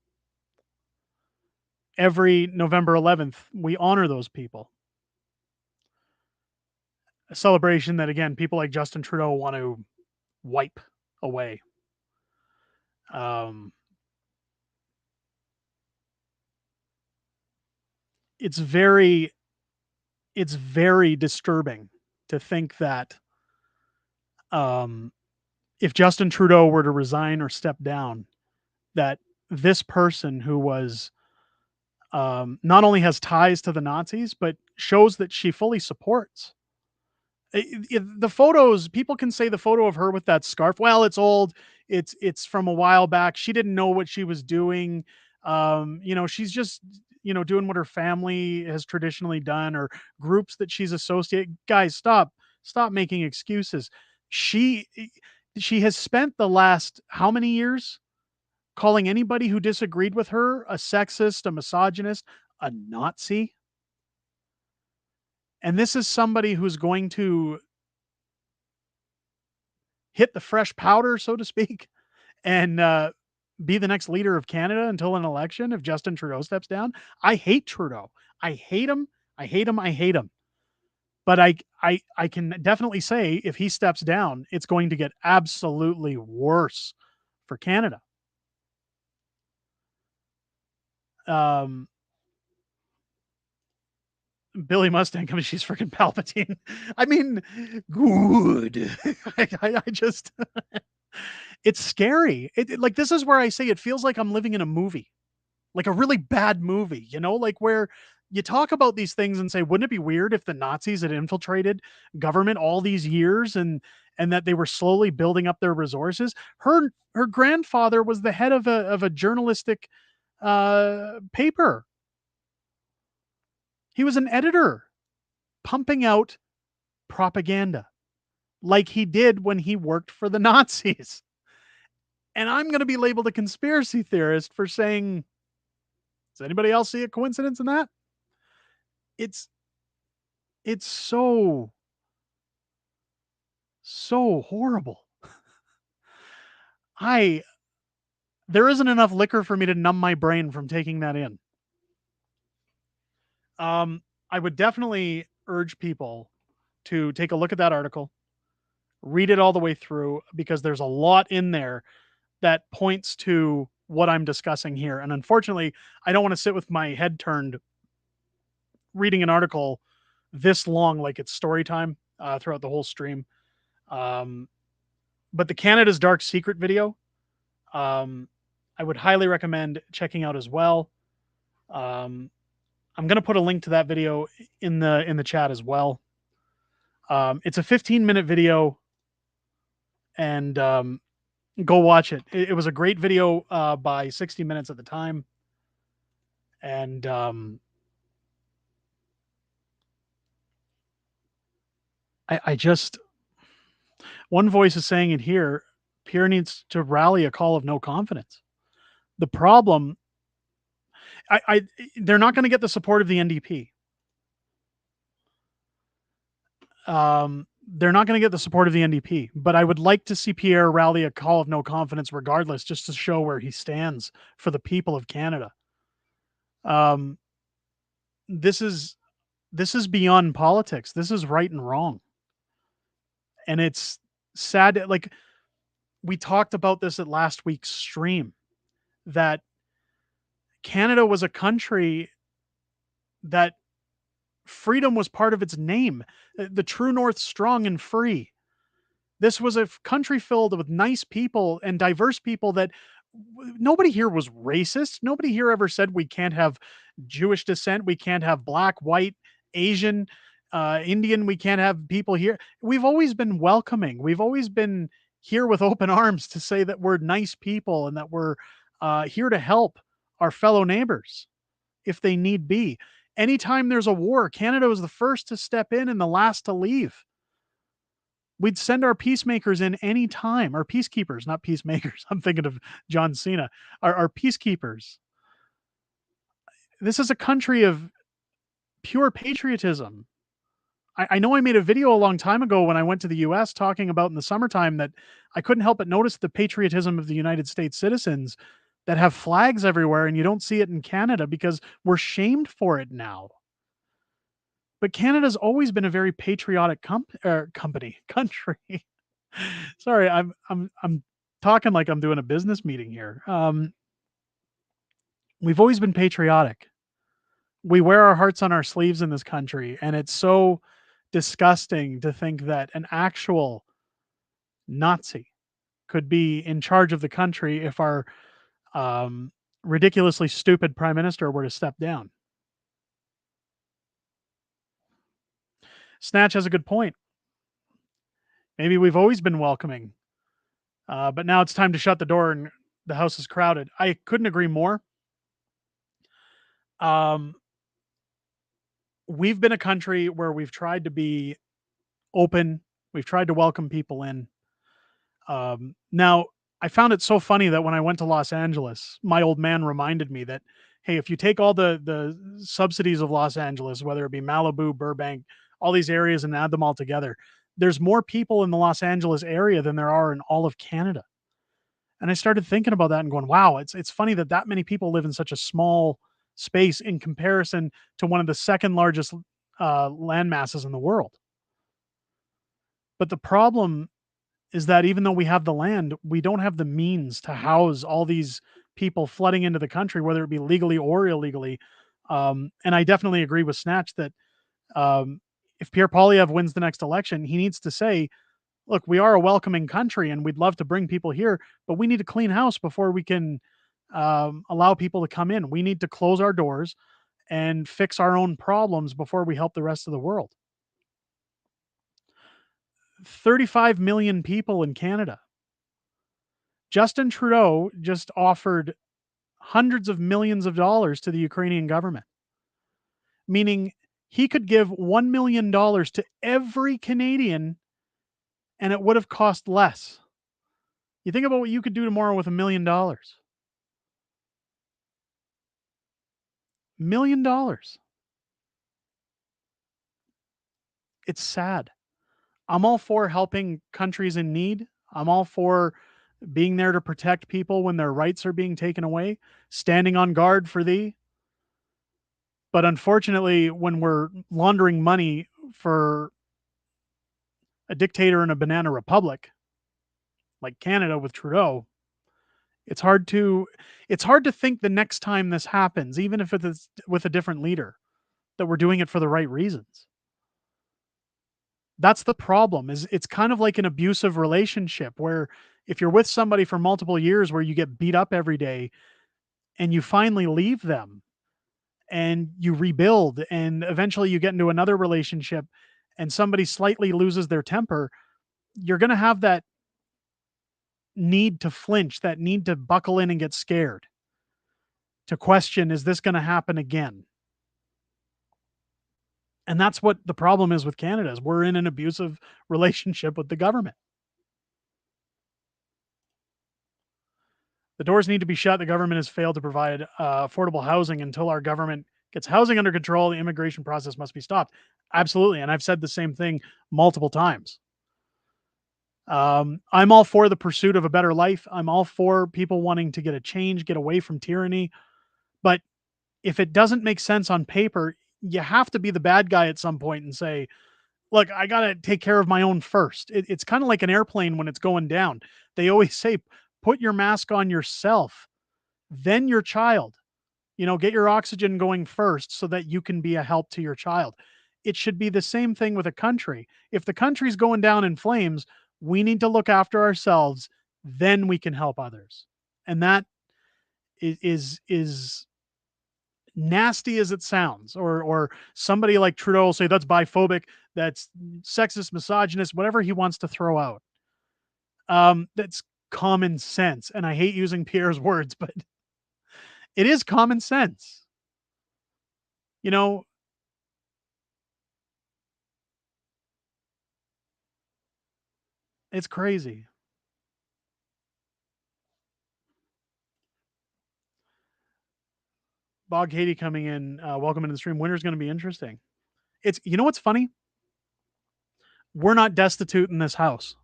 Every November 11th, we honor those people. a celebration that, again, people like Justin Trudeau want to wipe away. Um, it's very it's very disturbing to think that um, if Justin Trudeau were to resign or step down, that this person who was not only has ties to the Nazis, but shows that she fully supports. The photos, people can say the photo of her with that scarf, well, it's old, it's from a while back, she didn't know what she was doing. She's just doing what her family has traditionally done, or groups that she's associated. Guys, stop making excuses. She she has spent the last how many years calling anybody who disagreed with her a sexist, a misogynist, a Nazi. And this is somebody who's going to hit the fresh powder, so to speak, and be the next leader of Canada until an election if Justin Trudeau steps down. I hate Trudeau. I hate him. I hate him. I hate him. But I can definitely say if he steps down, it's going to get absolutely worse for Canada. Um, Billy Mustang, I mean, she's freaking Palpatine. I mean, good. I just, it's scary. Like, this is where I say it feels like I'm living in a movie, like a really bad movie, like where you talk about these things and say, wouldn't it be weird if the Nazis had infiltrated government all these years, and that they were slowly building up their resources? Her grandfather was the head of a journalistic paper. He was an editor pumping out propaganda like he did when he worked for the Nazis. And I'm going to be labeled a conspiracy theorist for saying, does anybody else see a coincidence in that? It's it's so horrible. I There isn't enough liquor for me to numb my brain from taking that in. I would definitely urge people to take a look at that article, read it all the way through, because there's a lot in there that points to what I'm discussing here. And unfortunately, I don't want to sit with my head turned reading an article this long, like it's story time throughout the whole stream. Um, but the Canada's Dark Secret video, um, I would highly recommend checking out as well. Um, I'm going to put a link to that video in the chat as well. It's a 15-minute video, and go watch it. It was a great video by 60 Minutes at the time, and I just, one voice is saying it here. Pierre needs to rally a call of no confidence. The problem, I they're not going to get the support of the NDP. They're not going to get the support of the NDP, but I would like to see Pierre rally a call of no confidence regardless, just to show where he stands for the people of Canada. Um, this is beyond politics. This is right and wrong, and it's sad. Like, we talked about this at last week's stream, that Canada was a country that freedom was part of its name. The true north, strong and free. This was a country filled with nice people and diverse people that nobody here was racist. Nobody here ever said we can't have Jewish descent, we can't have black, white, Asian, Indian, we can't have people here. We've always been welcoming. We've always been here with open arms to say that we're nice people and that we're here to help our fellow neighbors if they need be. Anytime there's a war, Canada was the first to step in and the last to leave. We'd send our peacemakers in any time, our peacekeepers, not peacemakers. I'm thinking of John Cena, our peacekeepers. This is a country of pure patriotism. I know I made a video a long time ago when I went to the US talking about in the summertime that I couldn't help but notice the patriotism of the United States citizens that have flags everywhere, and you don't see it in Canada because we're shamed for it now. But Canada's always been a very patriotic company country. Sorry, I'm talking like I'm doing a business meeting here. We've always been patriotic. We wear our hearts on our sleeves in this country, and it's so disgusting to think that an actual Nazi could be in charge of the country if our um, ridiculously stupid prime minister were to step down. Snatch has a good point. Maybe we've always been welcoming, but now it's time to shut the door and the house is crowded. I couldn't agree more. Um, we've been a country where we've tried to be open, we've tried to welcome people in. Now, I found it so funny that when I went to Los Angeles, my old man reminded me that, hey, if you take all the subsidies of Los Angeles, whether it be Malibu, Burbank, all these areas, and add them all together, there's more people in the Los Angeles area than there are in all of Canada. And I started thinking about that and going, wow, it's funny that that many people live in such a small space in comparison to one of the second largest land masses in the world. But the problem is that even though we have the land, we don't have the means to house all these people flooding into the country, whether it be legally or illegally. And I definitely agree with Snatch that um, if Pierre Poilievre wins the next election, he needs to say, look, we are a welcoming country and we'd love to bring people here, but we need to clean house before we can allow people to come in. We need to close our doors and fix our own problems before we help the rest of the world. 35 million people in Canada. Justin Trudeau just offered hundreds of millions of dollars to the Ukrainian government, meaning he could give $1 million to every Canadian and it would have cost less. You think about what you could do tomorrow with $1 million. $1 million. It's sad. I'm all for helping countries in need. I'm all for being there to protect people when their rights are being taken away, standing on guard for thee. But unfortunately, when we're laundering money for a dictator in a banana republic like Canada with Trudeau, it's hard to it's hard to think the next time this happens, even if it's with a different leader, that we're doing it for the right reasons. That's the problem. Is it's kind of like an abusive relationship where if you're with somebody for multiple years where you get beat up every day and you finally leave them and you rebuild and eventually you get into another relationship and somebody slightly loses their temper, you're going to have that need to flinch, that need to buckle in and get scared, to question, is this going to happen again? And that's what the problem is with Canada is we're in an abusive relationship with the government. The doors need to be shut. The government has failed to provide affordable housing. Until our government gets housing under control, the immigration process must be stopped. Absolutely. And I've said the same thing multiple times. I'm all for the pursuit of a better life. I'm all for people wanting to get a change, get away from tyranny. But if it doesn't make sense on paper, you have to be the bad guy at some point and say, look, I got to take care of my own first. It's kind of like an airplane when it's going down. They always say, put your mask on yourself, then your child. Get your oxygen going first so that you can be a help to your child. It should be the same thing with a country. If the country's going down in flames, we need to look after ourselves, then we can help others. And that is nasty as it sounds, or somebody like Trudeau will say that's biphobic, that's sexist, misogynist, whatever he wants to throw out. That's common sense. And I hate using Pierre's words, but it is common sense. You know, it's crazy. Bog Haiti coming in, welcome into the stream. Winter's going to be interesting. It's what's funny? We're not destitute in this house.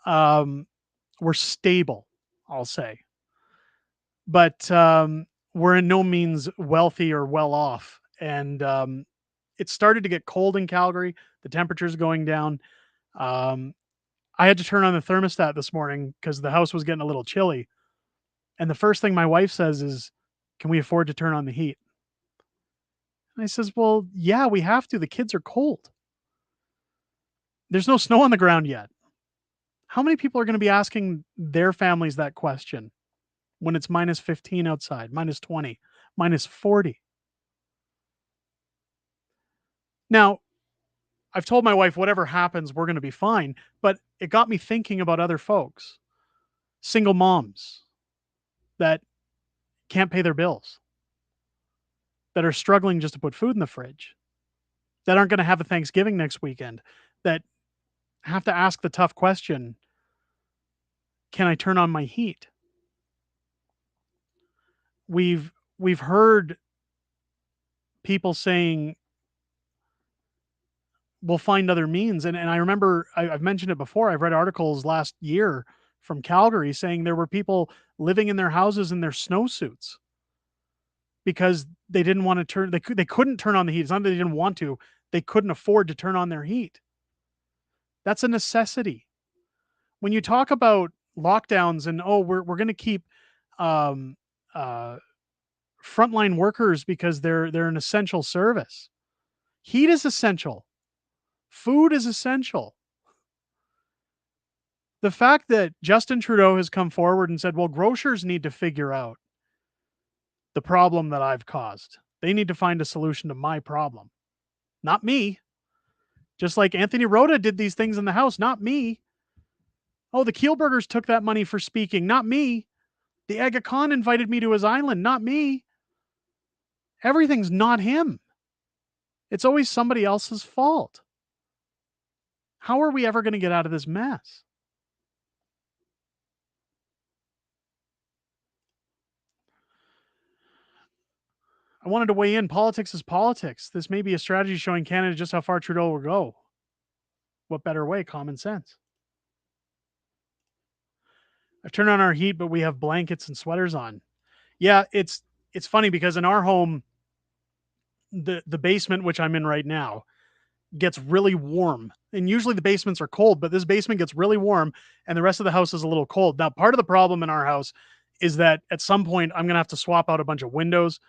Um, we're stable, I'll say, but we're in no means wealthy or well off, and it started to get cold in Calgary. The temperature's going down. Um, I had to turn on the thermostat this morning because the house was getting a little chilly. And the first thing my wife says is, "Can we afford to turn on the heat?" And I says, "Well, yeah, we have to. The kids are cold. There's no snow on the ground yet." How many people are going to be asking their families that question when it's minus 15 outside, minus 20, minus 40? Now, I've told my wife, whatever happens, we're going to be fine. But it got me thinking about other folks, single moms that can't pay their bills, that are struggling just to put food in the fridge, that aren't going to have a Thanksgiving next weekend, that have to ask the tough question, can I turn on my heat? We've heard people saying we'll find other means. And I remember I've mentioned it before. I've read articles last year from Calgary saying there were people living in their houses in their snowsuits because they didn't want to turn they couldn't turn on the heat. It's not that they didn't want to, they couldn't afford to turn on their heat. That's a necessity. When you talk about lockdowns and oh, we're going to keep um, uh, frontline workers because they're an essential service. Heat is essential. Food is essential. The fact that Justin Trudeau has come forward and said, well, grocers need to figure out the problem that I've caused. They need to find a solution to my problem, not me. Just like Anthony Rota did these things in the House, not me. Oh, the Kielburgers took that money for speaking, not me. The Aga Khan invited me to his island, not me. Everything's not him. It's always somebody else's fault. How are we ever going to get out of this mess? I wanted to weigh in. Politics is politics. This may be a strategy showing Canada just how far Trudeau will go. What better way? Common sense. I've turned on our heat, but we have blankets and sweaters on. Yeah, it's funny because in our home, the basement, which I'm in right now, gets really warm. And usually the basements are cold, but this basement gets really warm and the rest of the house is a little cold. Now, part of the problem in our house is that at some point I'm going to have to swap out a bunch of windows.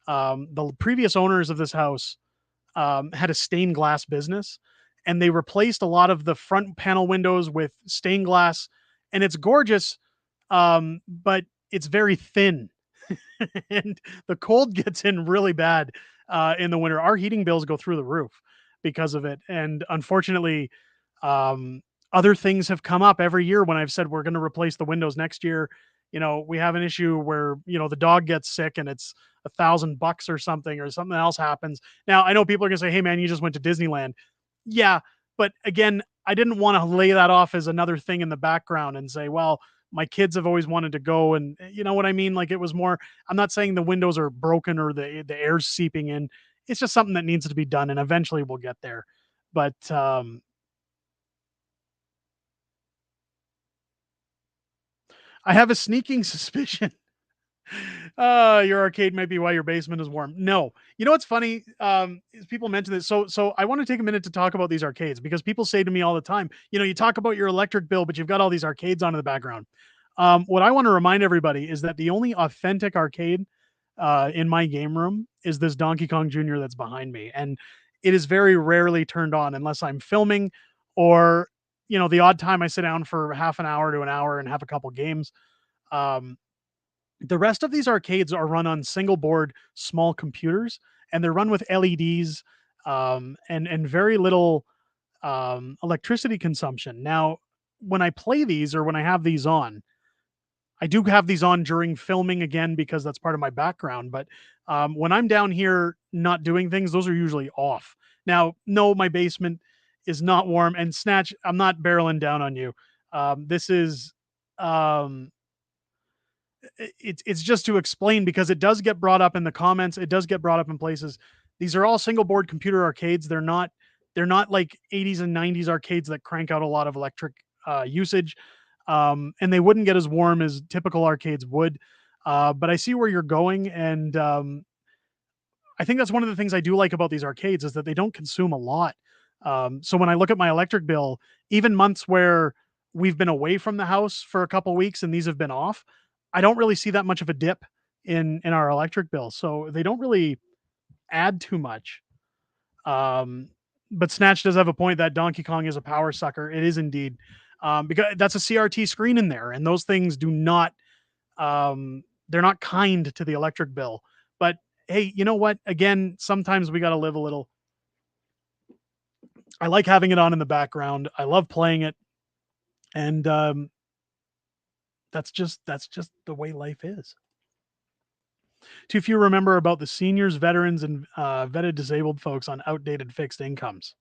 The previous owners of this house had a stained glass business and they replaced a lot of the front panel windows with stained glass, and it's gorgeous, but it's very thin. And the cold gets in really bad in the winter. Our heating bills go through the roof because of it. And unfortunately, um, other things have come up every year when I've said we're going to replace the windows next year. You know, we have an issue where, you know, the dog gets sick and it's $1,000 or something else happens. Now, I know people are going to say, hey, man, you just went to Disneyland. Yeah. But again, I didn't want to lay that off as another thing in the background and say, well, my kids have always wanted to go. And you know what I mean? Like it was more, I'm not saying the windows are broken or the air's seeping in. It's just something that needs to be done. And eventually we'll get there. But I have a sneaking suspicion. Your arcade might be why your basement is warm. No, you know what's funny? Is people mention this. So I want to take a minute to talk about these arcades because people say to me all the time, you know, you talk about your electric bill, but you've got all these arcades on in the background. What I want to remind everybody is that the only authentic arcade in my game room is this Donkey Kong Jr. that's behind me, and it is very rarely turned on unless I'm filming or you know the odd time I sit down for half an hour to an hour and have a couple games. Um, the rest of these arcades are run on single board small computers, and they're run with LEDs and very little electricity consumption. Now, when I play these or when I have these on, I do have these on during filming again because that's part of my background. But when I'm down here not doing things, those are usually off. Now, no, my basement is not warm. And Snatch, I'm not barreling down on you. This is um, it's just to explain because it does get brought up in the comments. It does get brought up in places. These are all single board computer arcades. They're not like 80s and 90s arcades that crank out a lot of electric usage. And they wouldn't get as warm as typical arcades would. But I see where you're going, and I think that's one of the things I do like about these arcades is that they don't consume a lot. So when I look at my electric bill, even months where we've been away from the house for a couple weeks and these have been off, I don't really see that much of a dip in our electric bill. So they don't really add too much. Um, but Snatch does have a point that Donkey Kong is a power sucker. It is indeed, because that's a CRT screen in there, and those things do not. They're not kind to the electric bill. But hey, you know what? Again, sometimes we got to live a little. I like having it on in the background. I love playing it, and that's just the way life is. Too few remember about the seniors, veterans, and vetted disabled folks on outdated fixed incomes.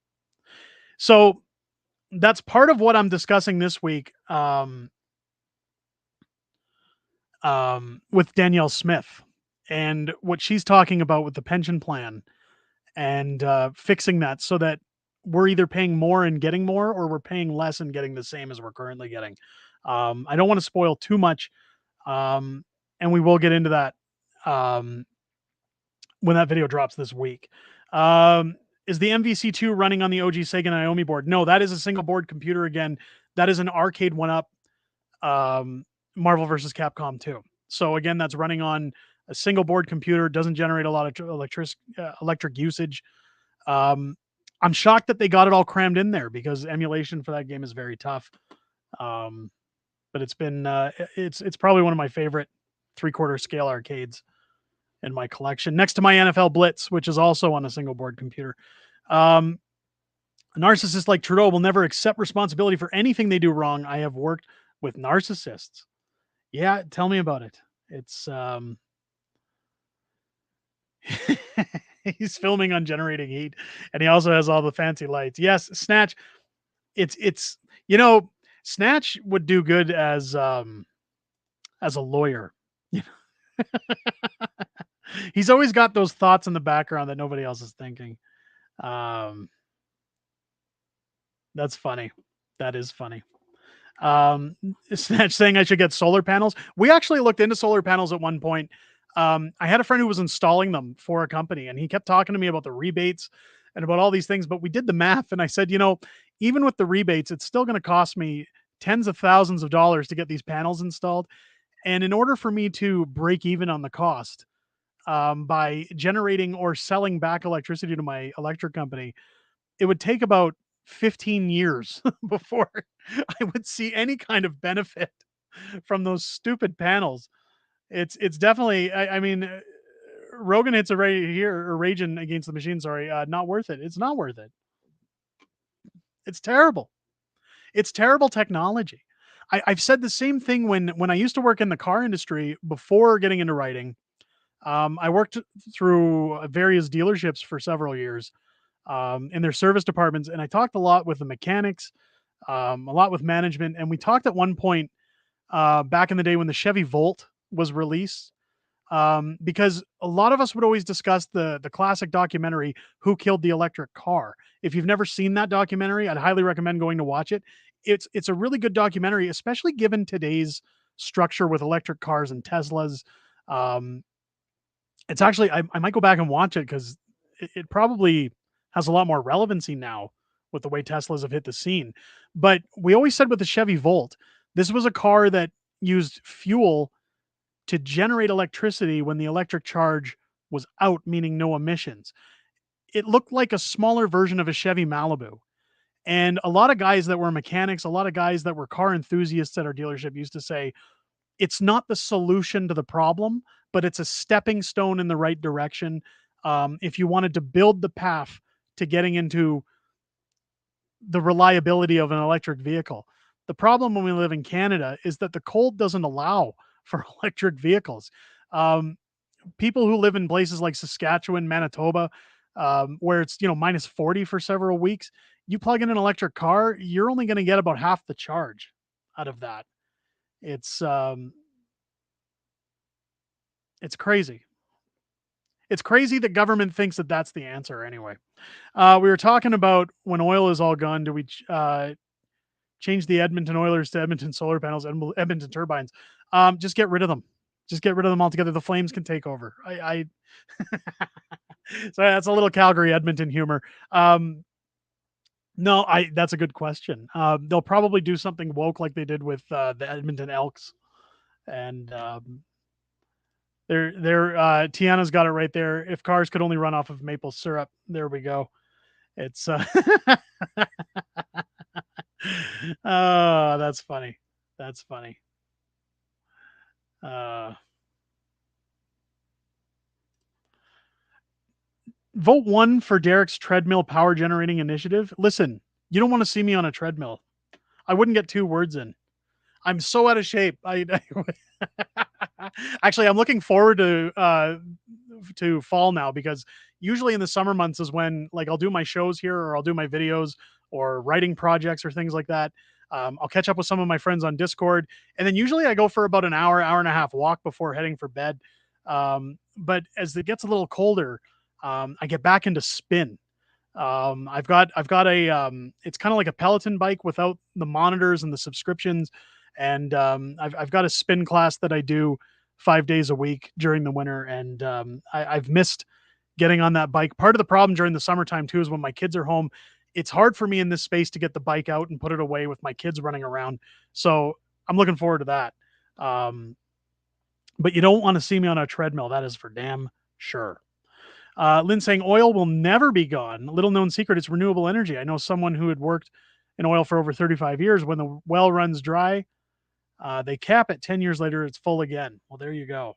So that's part of what I'm discussing this week with Danielle Smith and what she's talking about with the pension plan and fixing that so that we're either paying more and getting more or we're paying less and getting the same as we're currently getting. I don't want to spoil too much, um, and we will get into that um, when that video drops this week. Is the MVC2 running on the OG Sega Naomi board? No, that is a single board computer again. That is an arcade one up Marvel versus Capcom 2. So again, that's running on a single board computer. Doesn't generate a lot of electric usage. Um, I'm shocked that they got it all crammed in there because emulation for that game is very tough. Um, but it's probably one of my favorite 3/4 scale arcades in my collection, next to my NFL Blitz, which is also on a single board computer. Um, a narcissist like Trudeau will never accept responsibility for anything they do wrong. I have worked with narcissists. Yeah, tell me about it. It's he's filming on generating heat, and he also has all the fancy lights. Yes, Snatch. It's you know, Snatch would do good as a lawyer. He's always got those thoughts in the background that nobody else is thinking. Um, that's funny. That is funny. Um, Snatch saying I should get solar panels. We actually looked into solar panels at one point. I had a friend who was installing them for a company, and he kept talking to me about the rebates and about all these things. But we did the math, and I said, even with the rebates, it's still going to cost me tens of thousands of dollars to get these panels installed. And in order for me to break even on the cost by generating or selling back electricity to my electric company, it would take about 15 years before I would see any kind of benefit from those stupid panels. It's definitely I mean Rogan hits a right here or raging against the machine. Sorry, not worth it. It's not worth it. It's terrible. It's terrible technology. I've said the same thing when I used to work in the car industry before getting into writing. I worked through various dealerships for several years in their service departments, and I talked a lot with the mechanics, a lot with management, and we talked at one point back in the day when the Chevy Volt was released, because a lot of us would always discuss the classic documentary "Who Killed the Electric Car." If you've never seen that documentary, I'd highly recommend going to watch it. It's a really good documentary, especially given today's structure with electric cars and Teslas. Um, it's actually I might go back and watch it because it probably has a lot more relevancy now with the way Teslas have hit the scene. But we always said with the Chevy Volt, this was a car that used fuel to generate electricity when the electric charge was out, meaning no emissions. It looked like a smaller version of a Chevy Malibu. And a lot of guys that were mechanics, a lot of guys that were car enthusiasts at our dealership used to say, it's not the solution to the problem, but it's a stepping stone in the right direction. If you wanted to build the path to getting into the reliability of an electric vehicle. The problem when we live in Canada is that the cold doesn't allow for electric vehicles. Um, People who live in places like Saskatchewan, Manitoba, where it's minus 40 for several weeks, you plug in an electric car, you're only going to get about half the charge out of that. It's um, it's crazy. It's crazy that government thinks that that's the answer. Anyway, we were talking about when oil is all gone, do we change the Edmonton Oilers to Edmonton solar panels and Edmonton turbines? Just get rid of them. Just get rid of them altogether. The Flames can take over. I So that's a little Calgary Edmonton humor. Um, no, I that's a good question. They'll probably do something woke like they did with the Edmonton Elks, and Tiana's got it right there. If cars could only run off of maple syrup, there we go. It's oh, that's funny. That's funny. Uh, Vote one for Derek's treadmill power generating initiative. Listen, you don't want to see me on a treadmill. I wouldn't get 2 words in. I'm so out of shape. Actually, I'm looking forward to fall now, because usually in the summer months is when, like, I'll do my shows here, or I'll do my videos or writing projects or things like that. I'll catch up with some of my friends on Discord, and then usually I go for about an hour, hour and a half walk before heading for bed. But as it gets a little colder, I get back into spin. I've got a it's kind of like a Peloton bike without the monitors and the subscriptions, and I've got a spin class that I do 5 days a week during the winter, and I've missed getting on that bike. Part of the problem during the summertime too is when my kids are home, it's hard for me in this space to get the bike out and put it away with my kids running around. So I'm looking forward to that. Um, but you don't want to see me on a treadmill. That is for damn sure. Lynn saying oil will never be gone. Little known secret, it's renewable energy. I know someone who had worked in oil for over 35 years. When the well runs dry, they cap it. 10 years later, it's full again. Well, there you go.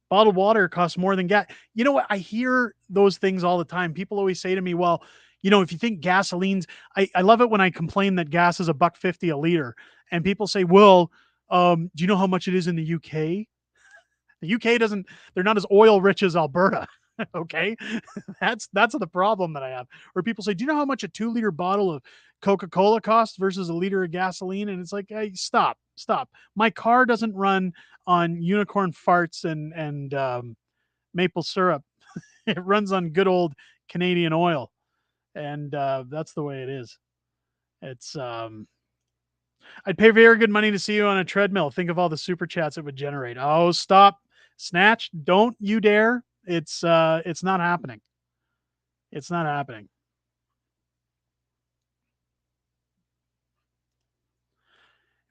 Bottled water costs more than gas. You know what? I hear those things all the time. People always say to me, well, if you think gasoline's, I love it when I complain that gas is $1.50 a liter. And people say, well, do you know how much it is in the UK? The UK doesn't, they're not as oil rich as Alberta. Okay. That's the problem that I have. Where people say, do you know how much a 2 liter bottle of Coca-Cola costs versus a liter of gasoline? And it's like, hey, stop. My car doesn't run on unicorn farts and maple syrup. It runs on good old Canadian oil. And that's the way it is. It's I'd pay very good money to see you on a treadmill. Think of all the super chats it would generate. Oh, stop. Snatch, don't you dare. It's not happening. It's not happening.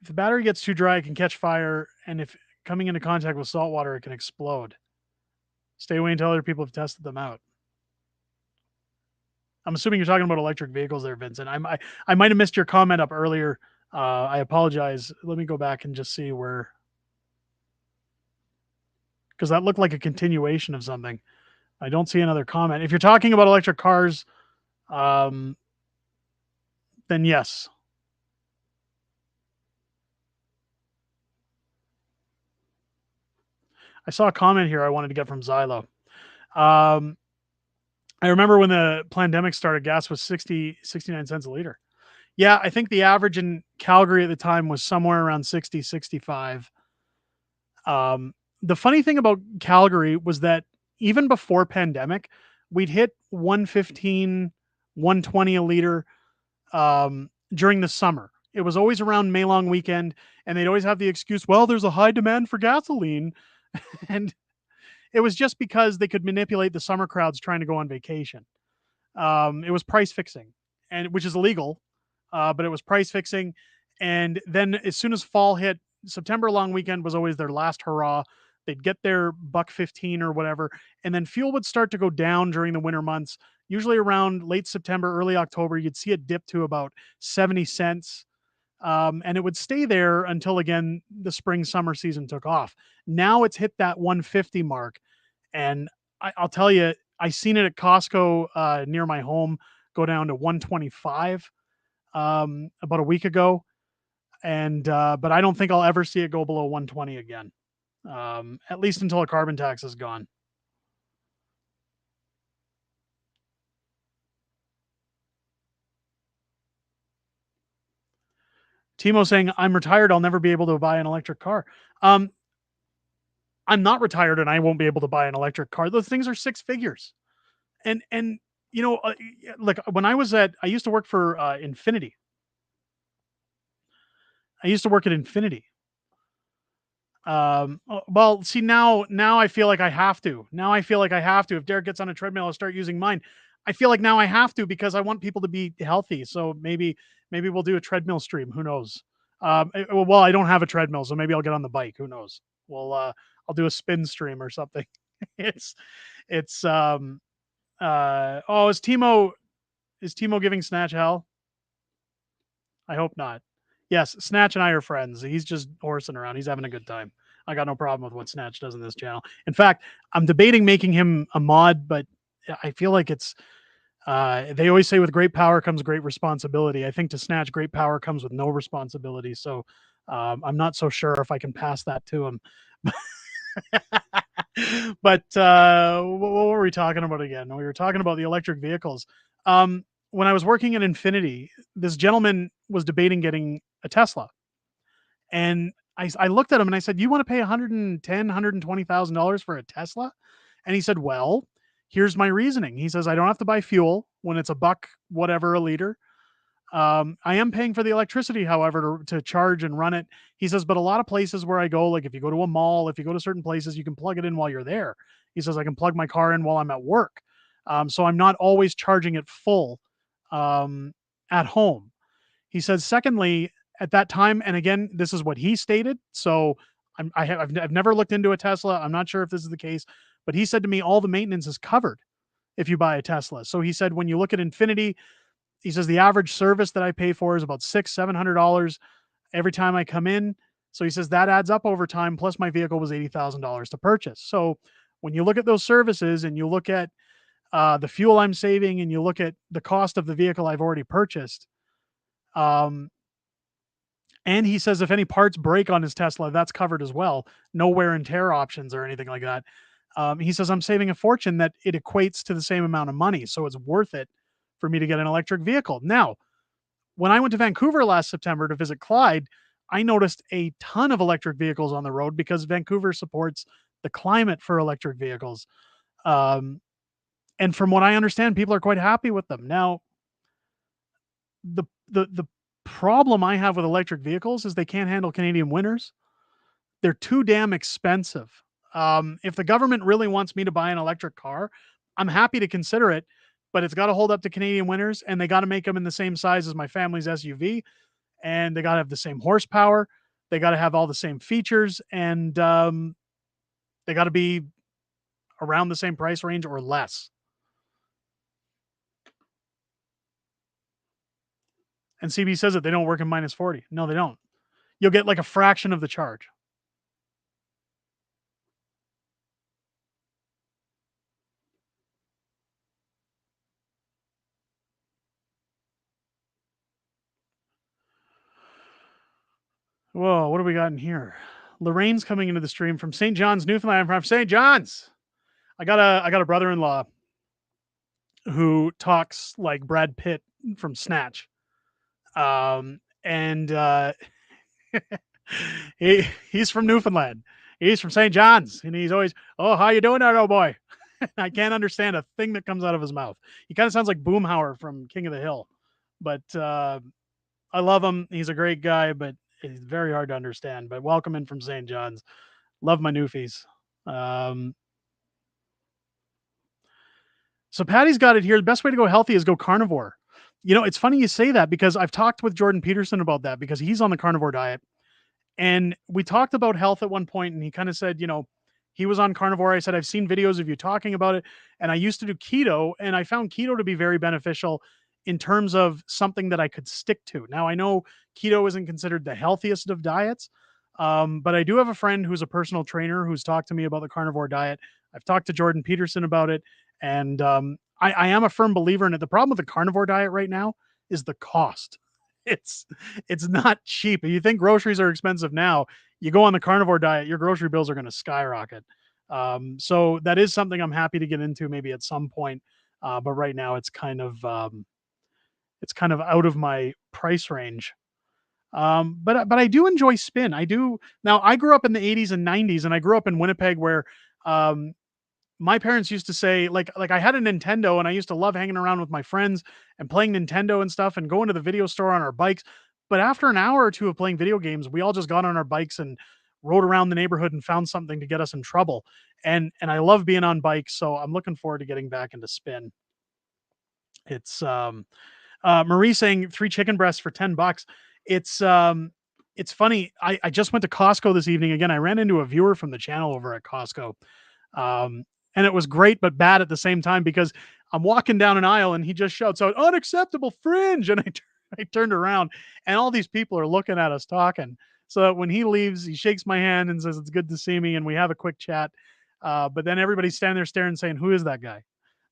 If the battery gets too dry, it can catch fire, and if coming into contact with salt water, it can explode. Stay away until other people have tested them out. I'm assuming you're talking about electric vehicles there, Vincent. I might have missed your comment up earlier. I apologize. Let me go back and just see where, because that looked like a continuation of something. I don't see another comment. If you're talking about electric cars, um, then yes. I saw a comment here I wanted to get from Xylo. Um, I remember when the pandemic started, gas was 69 cents a liter. Yeah, I think the average in Calgary at the time was somewhere around 60, 65. The funny thing about Calgary was that even before pandemic, we'd hit 115, 120 a liter during the summer. It was always around May long weekend, and they'd always have the excuse, well, there's a high demand for gasoline. And it was just because they could manipulate the summer crowds trying to go on vacation. It was price fixing, and which is illegal, but it was price fixing. And then as soon as fall hit, September long weekend was always their last hurrah. They'd get their $1.15 or whatever, and then fuel would start to go down during the winter months. Usually around late September, early October, you'd see it dip to about 70 cents. And it would stay there until again the spring summer season took off. Now it's hit that 150 mark, and I'll tell you, I seen it at Costco near my home go down to 125 about a week ago, and but I don't think I'll ever see it go below 120 again, at least until a carbon tax is gone. Timo saying, I'm retired. I'll never be able to buy an electric car. Um, I'm not retired and I won't be able to buy an electric car. Those things are 6 figures. And like when I used to work for Infinity. I used to work at Infinity. Well, see now I feel like I have to. Now I feel like I have to. If Derek gets on a treadmill, I'll start using mine. I feel like now I have to because I want people to be healthy. So maybe we'll do a treadmill stream. Who knows? Well, I don't have a treadmill, so maybe I'll get on the bike. Who knows? Well, I'll do a spin stream or something. it's it's oh, is Timo giving Snatch hell? I hope not. Yes, Snatch and I are friends. He's just horsing around. He's having a good time. I got no problem with what Snatch does in this channel. In fact, I'm debating making him a mod, but I feel like they always say with great power comes great responsibility. I think to Snatch, great power comes with no responsibility. So I'm not so sure if I can pass that to him. But what were we talking about again? We were talking about the electric vehicles. When I was working at Infinity, this gentleman was debating getting a Tesla, and I looked at him and I said, "You want to pay 110, $120,000 for a Tesla?" And he said, "Well, here's my reasoning." He says, "I don't have to buy fuel when it's a buck whatever a liter. I am paying for the electricity, however, to charge and run it." He says, "But a lot of places where I go, like if you go to a mall, if you go to certain places, you can plug it in while you're there." He says, "I can plug my car in while I'm at work. So I'm not always charging it full um, at home." He says, "Secondly, at that time," and again, this is what he stated. So I've never looked into a Tesla. I'm not sure if this is the case, but he said to me, all the maintenance is covered if you buy a Tesla. So he said, when you look at Infinity, he says the average service that I pay for is about $700 every time I come in. So he says that adds up over time. Plus, my vehicle was $80,000 to purchase. So when you look at those services and you look at the fuel I'm saving and you look at the cost of the vehicle I've already purchased, um, and he says if any parts break on his Tesla, that's covered as well. No wear and tear options or anything like that. He says I'm saving a fortune that it equates to the same amount of money. So it's worth it for me to get an electric vehicle. Now, when I went to Vancouver last September to visit Clyde, I noticed a ton of electric vehicles on the road because Vancouver supports the climate for electric vehicles. Um, and from what I understand, people are quite happy with them. Now, the problem I have with electric vehicles is they can't handle Canadian winters. They're too damn expensive. If the government really wants me to buy an electric car, I'm happy to consider it, but it's got to hold up to Canadian winters, and they got to make them in the same size as my family's SUV, and they got to have the same horsepower. They got to have all the same features, and they got to be around the same price range or less. And CB says that they don't work in minus 40. No, they don't. You'll get like a fraction of the charge. Whoa, what do we got in here? Lorraine's coming into the stream from St. John's, Newfoundland. I'm from St. John's. I got a brother-in-law who talks like Brad Pitt from Snatch. And he's from Newfoundland. He's from St. John's, and he's always, "Oh, how you doing there, old boy?" I can't understand a thing that comes out of his mouth. He kind of sounds like Boomhauer from King of the Hill, but I love him. He's a great guy, but he's very hard to understand. But welcome in from St. John's. Love my Newfies. Um, so Patty's got it here. The best way to go healthy is go carnivore. It's funny you say that because I've talked with Jordan Peterson about that because he's on the carnivore diet. And we talked about health at one point, and he kind of said, he was on carnivore. I said, I've seen videos of you talking about it. And I used to do keto, and I found keto to be very beneficial in terms of something that I could stick to. Now, I know keto isn't considered the healthiest of diets, but I do have a friend who's a personal trainer who's talked to me about the carnivore diet. I've talked to Jordan Peterson about it, and I am a firm believer in it. The problem with the carnivore diet right now is the cost. It's it's not cheap. If you think groceries are expensive now, you go on the carnivore diet, your grocery bills are going to skyrocket. So that is something I'm happy to get into maybe at some point. But right now it's kind of out of my price range. But I do enjoy spin. I do. Now I grew up in the 80s and 90s, and I grew up in Winnipeg where um, my parents used to say like I had a Nintendo and I used to love hanging around with my friends and playing Nintendo and stuff and going to the video store on our bikes. But after an hour or two of playing video games, we all just got on our bikes and rode around the neighborhood and found something to get us in trouble. And I love being on bikes, so I'm looking forward to getting back into spin. It's Marie saying 3 chicken breasts for 10 bucks. It's it's funny. I just went to Costco this evening again. I ran into a viewer from the channel over at Costco. Um, and it was great but bad at the same time because I'm walking down an aisle and he just shouts out unacceptable fringe and I turned around and all these people are looking at us talking. So when he leaves, he shakes my hand and says it's good to see me and we have a quick chat. But then everybody's standing there staring saying, "Who is that guy?"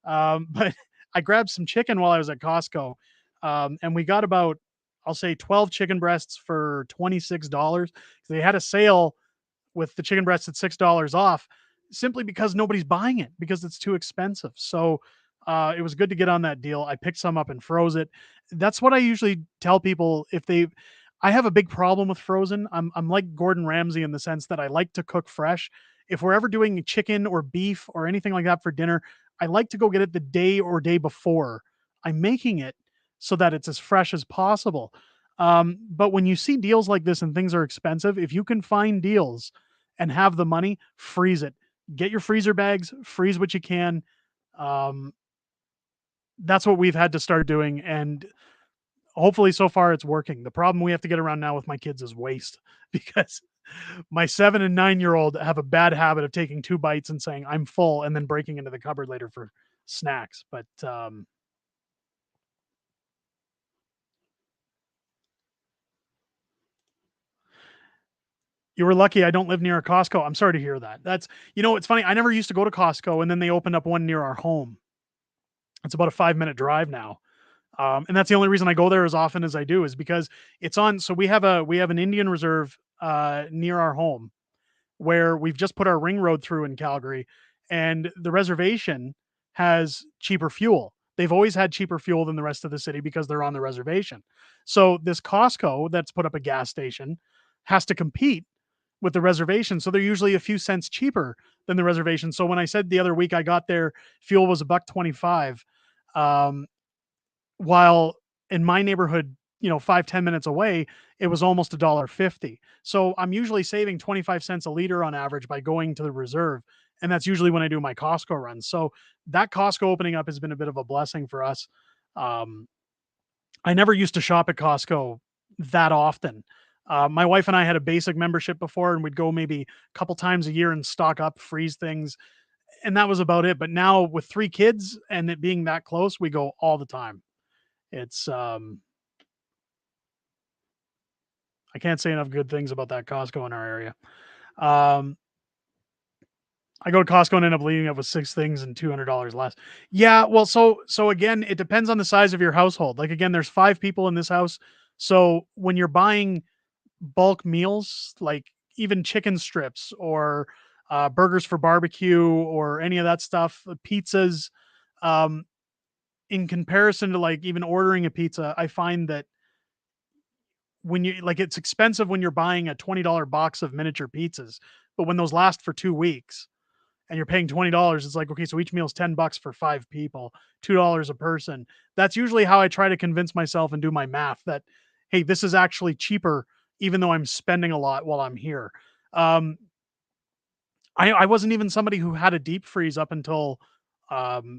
But I grabbed some chicken while I was at Costco, and we got about, I'll say, 12 chicken breasts for $26. They had a sale with the chicken breasts at $6 off, simply because nobody's buying it because it's too expensive. So it was good to get on that deal. I picked some up and froze it. That's what I usually tell people if they. I have a big problem with frozen. I'm like Gordon Ramsay in the sense that I like to cook fresh. If we're ever doing chicken or beef or anything like that for dinner, I like to go get it the day or day before I'm making it so that it's as fresh as possible. But when you see deals like this and things are expensive, if you can find deals and have the money, freeze it. Get your freezer bags, freeze what you can. Um, that's what we've had to start doing. And hopefully, so far, it's working. The problem we have to get around now with my kids is waste because my 7 and 9 year old have a bad habit of taking 2 bites and saying, I'm full, and then breaking into the cupboard later for snacks. But you were lucky I don't live near a Costco. I'm sorry to hear that. It's funny. I never used to go to Costco, and then they opened up one near our home. It's about a 5 minute drive now. And that's the only reason I go there as often as I do is because it's on. So we have an Indian reserve near our home where we've just put our ring road through in Calgary, and the reservation has cheaper fuel. They've always had cheaper fuel than the rest of the city because they're on the reservation. So this Costco that's put up a gas station has to compete with the reservation. So they're usually a few cents cheaper than the reservation. So when I said the other week I got there, fuel was a buck 25. Um, while in my neighborhood, 5-10 minutes away, it was almost $1.50. So I'm usually saving 25 cents a liter on average by going to the reserve. And that's usually when I do my Costco runs. So that Costco opening up has been a bit of a blessing for us. Um, I never used to shop at Costco that often. My wife and I had a basic membership before, and we'd go maybe a couple times a year and stock up, freeze things, and that was about it. But now with 3 kids and it being that close, we go all the time. It's I can't say enough good things about that Costco in our area. Um, I go to Costco and end up leaving up with 6 things and $200 less. Yeah, well, so again, it depends on the size of your household. Like again, there's 5 people in this house, so when you're buying bulk meals, like even chicken strips or burgers for barbecue or any of that stuff, pizzas, um, in comparison to like even ordering a pizza, I find that when you like it's expensive when you're buying a $20 box of miniature pizzas, but when those last for 2 weeks and you're paying $20, it's like, okay, so each meal is 10 bucks for 5 people, $2 a person. That's usually how I try to convince myself and do my math that, hey, this is actually cheaper, even though I'm spending a lot while I'm here. Um, I wasn't even somebody who had a deep freeze up until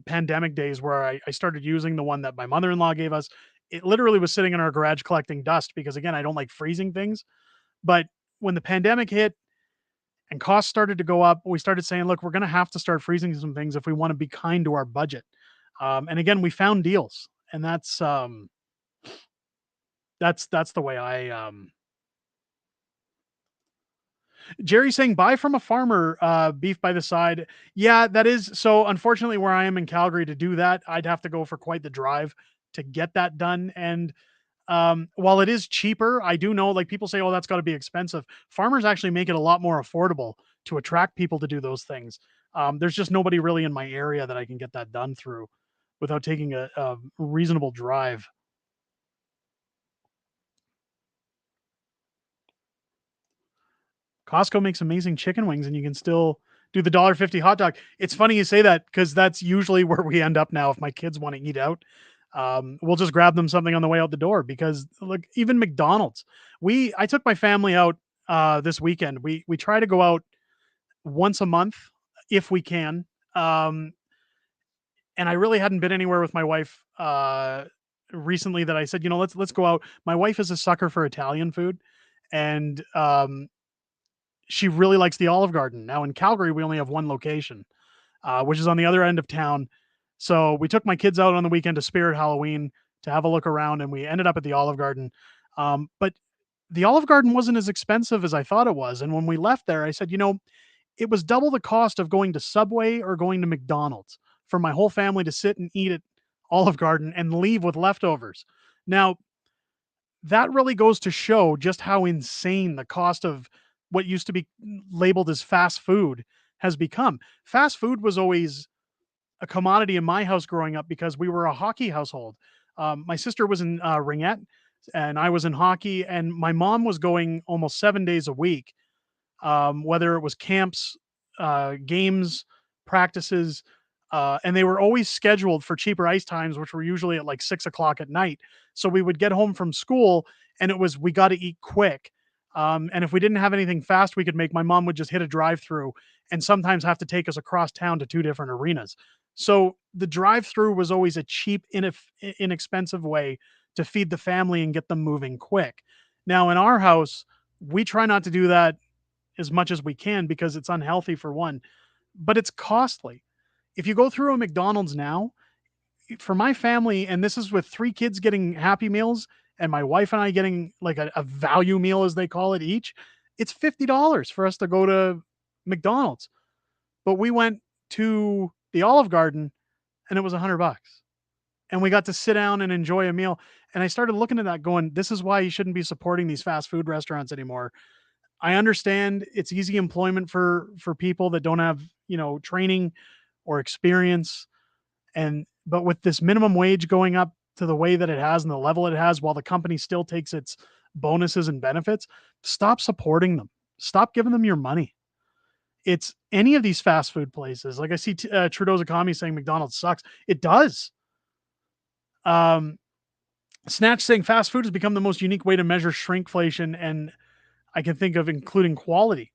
pandemic days where I started using the one that my mother-in-law gave us. It literally was sitting in our garage collecting dust because again, I don't like freezing things. But when the pandemic hit and costs started to go up, we started saying, look, we're going to have to start freezing some things if we want to be kind to our budget. And again, we found deals, and that's the way I Jerry saying buy from a farmer, beef by the side. Yeah, that is so unfortunately where I am in Calgary to do that, I'd have to go for quite the drive to get that done. And while it is cheaper, I do know like people say, oh, that's got to be expensive. Farmers actually make it a lot more affordable to attract people to do those things. There's just nobody really in my area that I can get that done through without taking a reasonable drive. Costco makes amazing chicken wings, and you can still do the $1.50 hot dog. It's funny you say that because that's usually where we end up now. If my kids want to eat out, we'll just grab them something on the way out the door because look, even McDonald's. I took my family out this weekend. We try to go out once a month if we can. Um, and I really hadn't been anywhere with my wife recently that I said, you know, let's go out. My wife is a sucker for Italian food, and she really likes the Olive Garden. Now in Calgary, we only have one location, which is on the other end of town. So we took my kids out on the weekend to Spirit Halloween to have a look around, and we ended up at the Olive Garden. But the Olive Garden wasn't as expensive as I thought it was. And when we left there, I said, you know, it was double the cost of going to Subway or going to McDonald's for my whole family to sit and eat at Olive Garden and leave with leftovers. Now, that really goes to show just how insane the cost of what used to be labeled as fast food has become. Fast food was always a commodity in my house growing up because we were a hockey household. My sister was in ringette and I was in hockey, and my mom was going almost 7 days a week, whether it was camps, games, practices, and they were always scheduled for cheaper ice times, which were usually at like 6 o'clock at night. So we would get home from school, and it was we got to eat quick. And if we didn't have anything fast we could make, my mom would just hit a drive-through, and sometimes have to take us across town to two different arenas. So the drive-through was always a cheap, inexpensive way to feed the family and get them moving quick. Now in our house, we try not to do that as much as we can because it's unhealthy for one, but it's costly. If you go through a McDonald's now, for my family, and this is with three kids getting Happy Meals and my wife and I getting like a value meal, as they call it, each, it's $50 for us to go to McDonald's. But we went to the Olive Garden and it was $100. And we got to sit down and enjoy a meal. And I started looking at that going, this is why you shouldn't be supporting these fast food restaurants anymore. I understand it's easy employment for people that don't have, you know, training or experience, and but with this minimum wage going up to the way that it has and the level it has, while the company still takes its bonuses and benefits, stop supporting them. Stop giving them your money. It's any of these fast food places. Like I see Trudeau's economy saying McDonald's sucks. It does. Um, Snatch saying fast food has become the most unique way to measure shrinkflation, and I can think of including quality.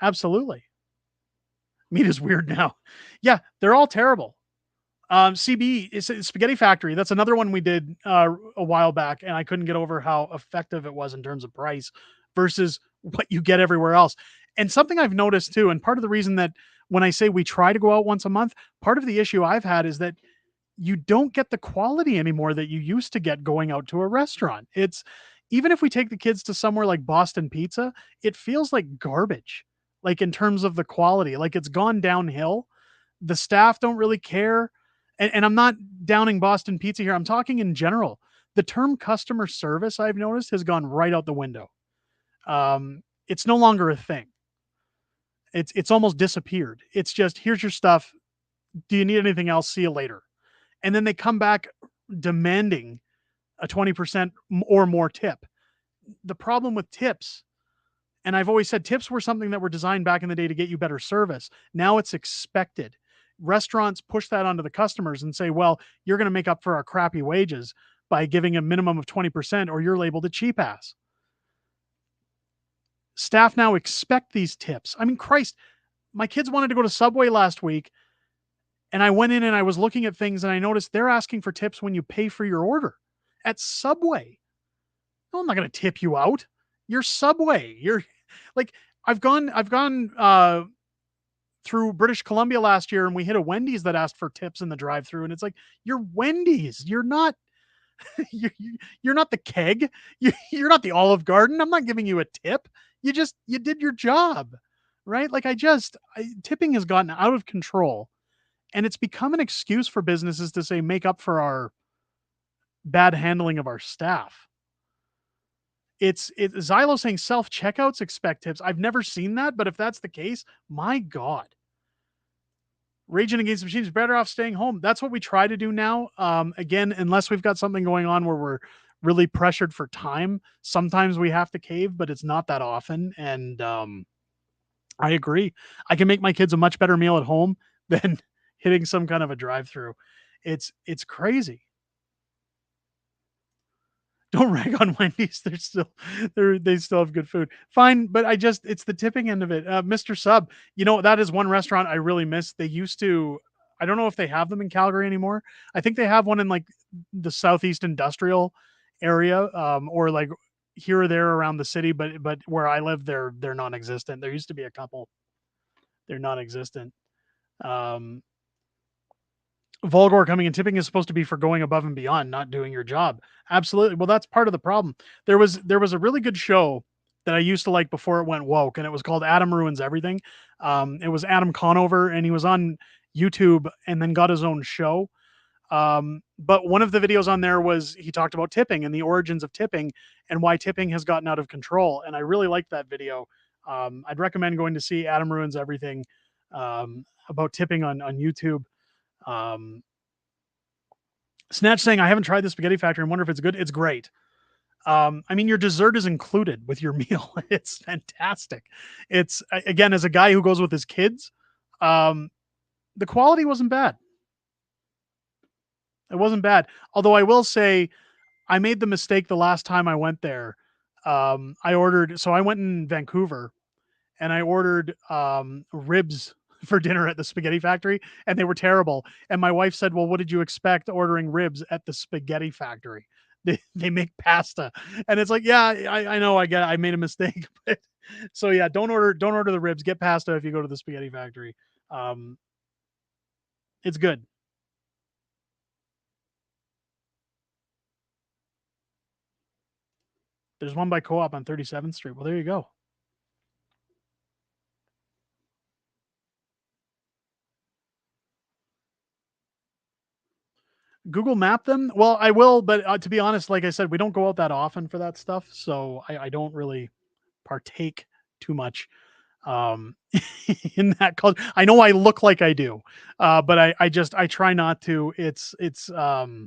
Absolutely. Meat is weird now. Yeah, they're all terrible. CB is Spaghetti Factory. That's another one we did a while back, and I couldn't get over how effective it was in terms of price versus what you get everywhere else. And something I've noticed too, and part of the reason that when I say we try to go out once a month, part of the issue I've had is that you don't get the quality anymore that you used to get going out to a restaurant. It's even if we take the kids to somewhere like Boston Pizza, it feels like garbage, like in terms of the quality, like it's gone downhill. The staff don't really care. And I'm not downing Boston Pizza here. I'm talking in general. The term customer service, I've noticed, has gone right out the window. It's no longer a thing. It's almost disappeared. It's just here's your stuff. Do you need anything else? See you later. And then they come back demanding a 20% or more tip. The problem with tips, and I've always said tips were something that were designed back in the day to get you better service. Now it's expected. Restaurants push that onto the customers and say, well, you're going to make up for our crappy wages by giving a minimum of 20% or you're labeled a cheap ass. Staff now expect these tips. I mean, Christ, my kids wanted to go to Subway last week, and I went in and I was looking at things and I noticed they're asking for tips when you pay for your order at Subway. No, I'm not going to tip you out. You're Subway. You're like, I've gone through British Columbia last year and we hit a Wendy's that asked for tips in the drive-through, and it's like, you're Wendy's. You're not you're not the Keg. You're not the Olive Garden. I'm not giving you a tip. You did your job, right? Like tipping has gotten out of control, and it's become an excuse for businesses to say make up for our bad handling of our staff. It's Xylo saying self checkouts expect tips. I've never seen that, but if that's the case, my God. Raging Against the Machine is better off staying home. That's what we try to do now. Again, unless we've got something going on where we're really pressured for time, sometimes we have to cave, but it's not that often. And I agree. I can make my kids a much better meal at home than hitting some kind of a drive-through. It's crazy. Don't rag on Wendy's. They still have good food. Fine, but it's the tipping end of it. Mr. Sub, that is one restaurant I really miss. They used to. I don't know if they have them in Calgary anymore. I think they have one in like the southeast industrial area, or like here or there around the city. But where I live, they're non-existent. There used to be a couple. They're non-existent. Um, Volgor coming and tipping is supposed to be for going above and beyond, not doing your job. Absolutely. Well, that's part of the problem. There was a really good show that I used to like before it went woke, and it was called Adam Ruins Everything. It was Adam Conover, and he was on YouTube and then got his own show. But one of the videos on there was he talked about tipping and the origins of tipping and why tipping has gotten out of control. And I really liked that video. I'd recommend going to see Adam Ruins Everything, about tipping on YouTube. Um, Snatch saying, I haven't tried the spaghetti factory and wonder if it's good. It's great. I mean, your dessert is included with your meal. It's fantastic. It's, again, as a guy who goes with his kids, um, the quality wasn't bad. It wasn't bad. Although I will say, I made the mistake the last time I went there. So I went in Vancouver and I ordered ribs for dinner at the spaghetti factory, and they were terrible. And my wife said, well, what did you expect ordering ribs at the spaghetti factory? They make pasta. And it's like, yeah, I know, I made a mistake. But, so yeah, don't order the ribs. Get pasta if you go to the spaghetti factory. Um, it's good. There's one by Co-op on 37th Street. Well, there you go. Google Map them? Well, I will, but to be honest, like I said, we don't go out that often for that stuff, so I don't really partake too much in that culture. I know I look like I do, but I try not to. It's. Are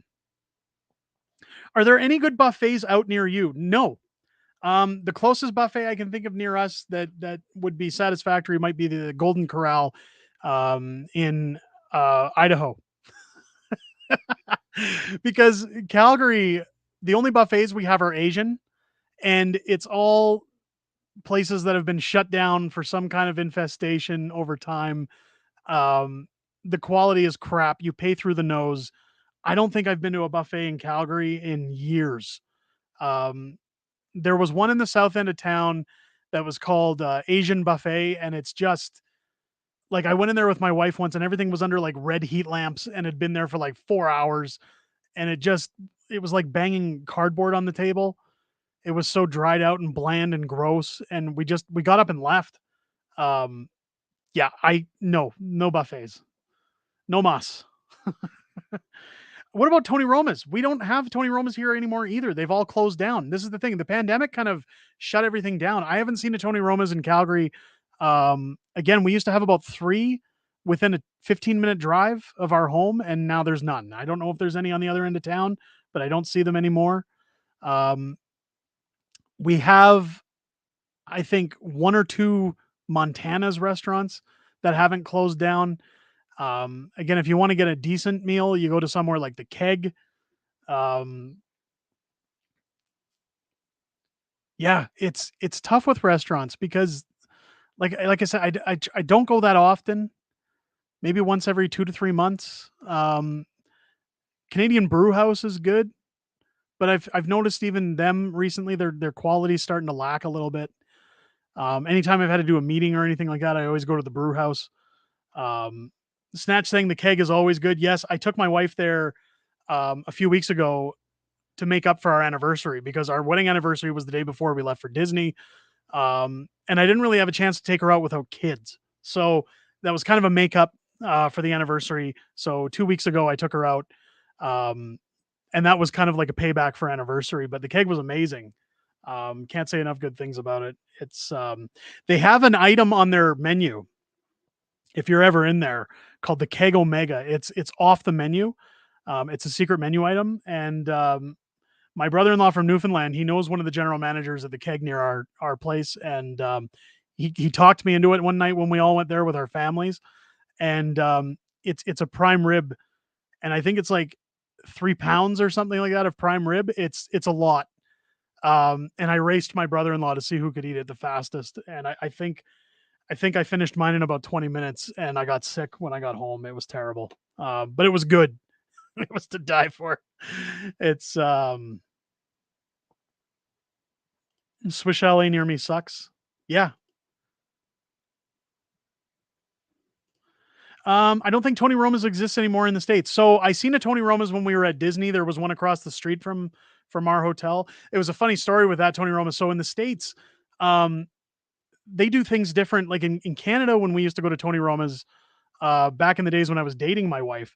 there any good buffets out near you? No. The closest buffet I can think of near us that would be satisfactory might be the Golden Corral, in Idaho. Because Calgary, the only buffets we have are Asian, and it's all places that have been shut down for some kind of infestation over time. Um, the quality is crap. You pay through the nose. I don't think I've been to a buffet in Calgary in years. Um, there was one in the south end of town that was called Asian Buffet, and it's just like I went in there with my wife once, and everything was under like red heat lamps and had been there for like 4 hours, and it was like banging cardboard on the table. It was so dried out and bland and gross, and we got up and left. Um, yeah, I no buffets, no mas. What about Tony Roma's? We don't have Tony Roma's here anymore either. They've all closed down. This is the thing. The pandemic kind of shut everything down. I haven't seen a Tony Roma's in Calgary. Again, we used to have about three within a 15-minute drive of our home, and now there's none. I don't know if there's any on the other end of town, but I don't see them anymore. Um, we have, I think, one or two Montana's restaurants that haven't closed down. Again, if you want to get a decent meal, you go to somewhere like the Keg. Um, yeah, it's tough with restaurants because, like I said, I don't go that often. Maybe once every 2 to 3 months. Canadian Brew House is good, but I've noticed even them recently, their quality's starting to lack a little bit. Anytime I've had to do a meeting or anything like that, I always go to the brew house. Um, Snatch saying the Keg is always good. Yes, I took my wife there a few weeks ago to make up for our anniversary because our wedding anniversary was the day before we left for Disney. And I didn't really have a chance to take her out without kids. So that was kind of a makeup for the anniversary. So 2 weeks ago, I took her out. Um, and that was kind of like a payback for anniversary, but the Keg was amazing. Can't say enough good things about it. They have an item on their menu if you're ever in there called the Keg Omega. It's off the menu. It's a secret menu item, and my brother-in-law from Newfoundland, he knows one of the general managers at the Keg near our place, and he talked me into it one night when we all went there with our families, and it's a prime rib, and I think it's like 3 pounds or something like that of prime rib. It's a lot. And I raced my brother-in-law to see who could eat it the fastest. And I think I finished mine in about 20 minutes, and I got sick when I got home. It was terrible, but it was good. It was to die for. It's Swiss chalet near me sucks. Yeah. I don't think Tony Roma's exists anymore in the States. So I seen a Tony Roma's when we were at Disney. There was one across the street from our hotel. It was a funny story with that Tony Roma. So in the States, um, they do things different. Like in Canada, when we used to go to Tony Roma's, back in the days when I was dating my wife,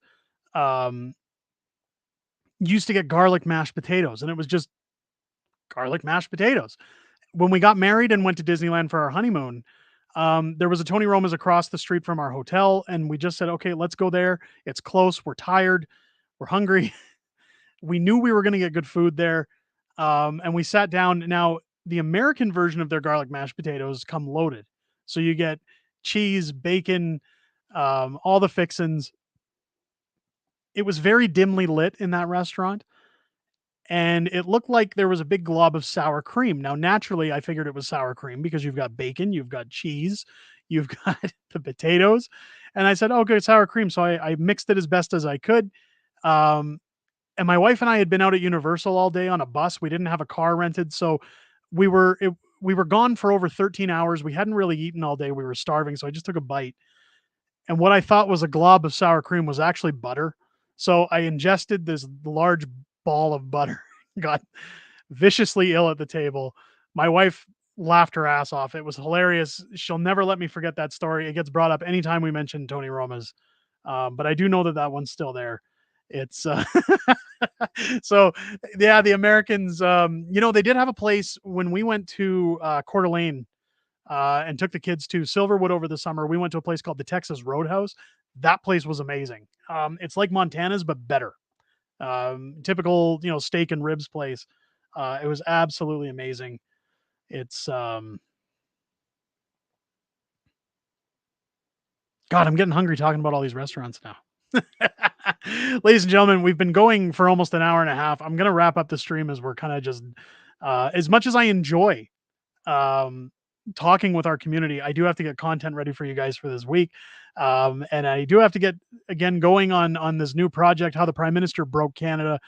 um, used to get garlic mashed potatoes, and it was just garlic mashed potatoes. When we got married and went to Disneyland for our honeymoon, there was a Tony Roma's across the street from our hotel, and we just said, "Okay, let's go there. It's close. We're tired. We're hungry." We knew we were going to get good food there, and we sat down. Now, the American version of their garlic mashed potatoes come loaded, so you get cheese, bacon, all the fixins. It was very dimly lit in that restaurant, and it looked like there was a big glob of sour cream. Now, naturally, I figured it was sour cream because you've got bacon, you've got cheese, you've got the potatoes. And I said, "Oh, good, sour cream." So I mixed it as best as I could. Um, and my wife and I had been out at Universal all day on a bus. We didn't have a car rented. So we were gone for over 13 hours. We hadn't really eaten all day. We were starving. So I just took a bite. And what I thought was a glob of sour cream was actually butter. So I ingested this large ball of butter, got viciously ill at the table. My wife laughed her ass off. It was hilarious. She'll never let me forget that story. It gets brought up anytime we mention Tony Roma's. But I do know that that one's still there. It's so yeah, the Americans, they did have a place when we went to Coeur d'Alene and took the kids to Silverwood over the summer. We went to a place called the Texas Roadhouse. That place was amazing. It's like Montana's, but better. Typical, steak and ribs place. It was absolutely amazing. It's God, I'm getting hungry talking about all these restaurants now. Ladies and gentlemen, we've been going for almost an hour and a half. I'm gonna wrap up the stream as we're kind of just as much as I enjoy um, talking with our community, I do have to get content ready for you guys for this week. And I do have to get again going on this new project, how the Prime Minister broke Canada.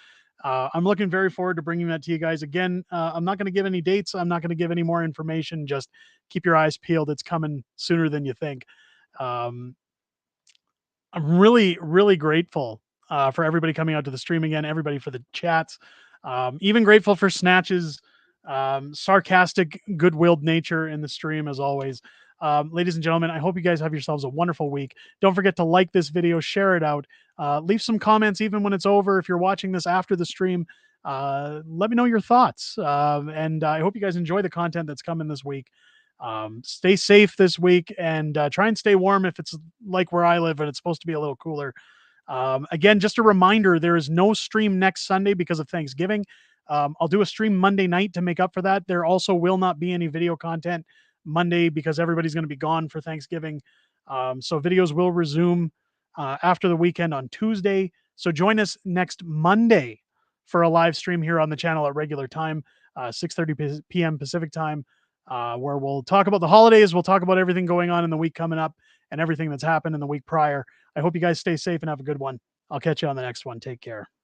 I'm looking very forward to bringing that to you guys again. I'm not going to give any dates. I'm not going to give any more information. Just keep your eyes peeled. It's coming sooner than you think. Um, I'm really, really grateful for everybody coming out to the stream again, everybody for the chats, even grateful for Snatch's sarcastic, good-willed nature in the stream as always. Ladies and gentlemen, I hope you guys have yourselves a wonderful week. Don't forget to like this video, share it out, leave some comments even when it's over. If you're watching this after the stream, let me know your thoughts. And I hope you guys enjoy the content that's coming this week. Stay safe this week and try and stay warm if it's like where I live and it's supposed to be a little cooler. Again, just a reminder, there is no stream next Sunday because of Thanksgiving. I'll do a stream Monday night to make up for that. There also will not be any video content Monday because everybody's going to be gone for Thanksgiving. So videos will resume after the weekend on Tuesday. So join us next Monday for a live stream here on the channel at regular time, 6:30 p.m. Pacific time, where we'll talk about the holidays. We'll talk about everything going on in the week coming up and everything that's happened in the week prior. I hope you guys stay safe and have a good one. I'll catch you on the next one. Take care.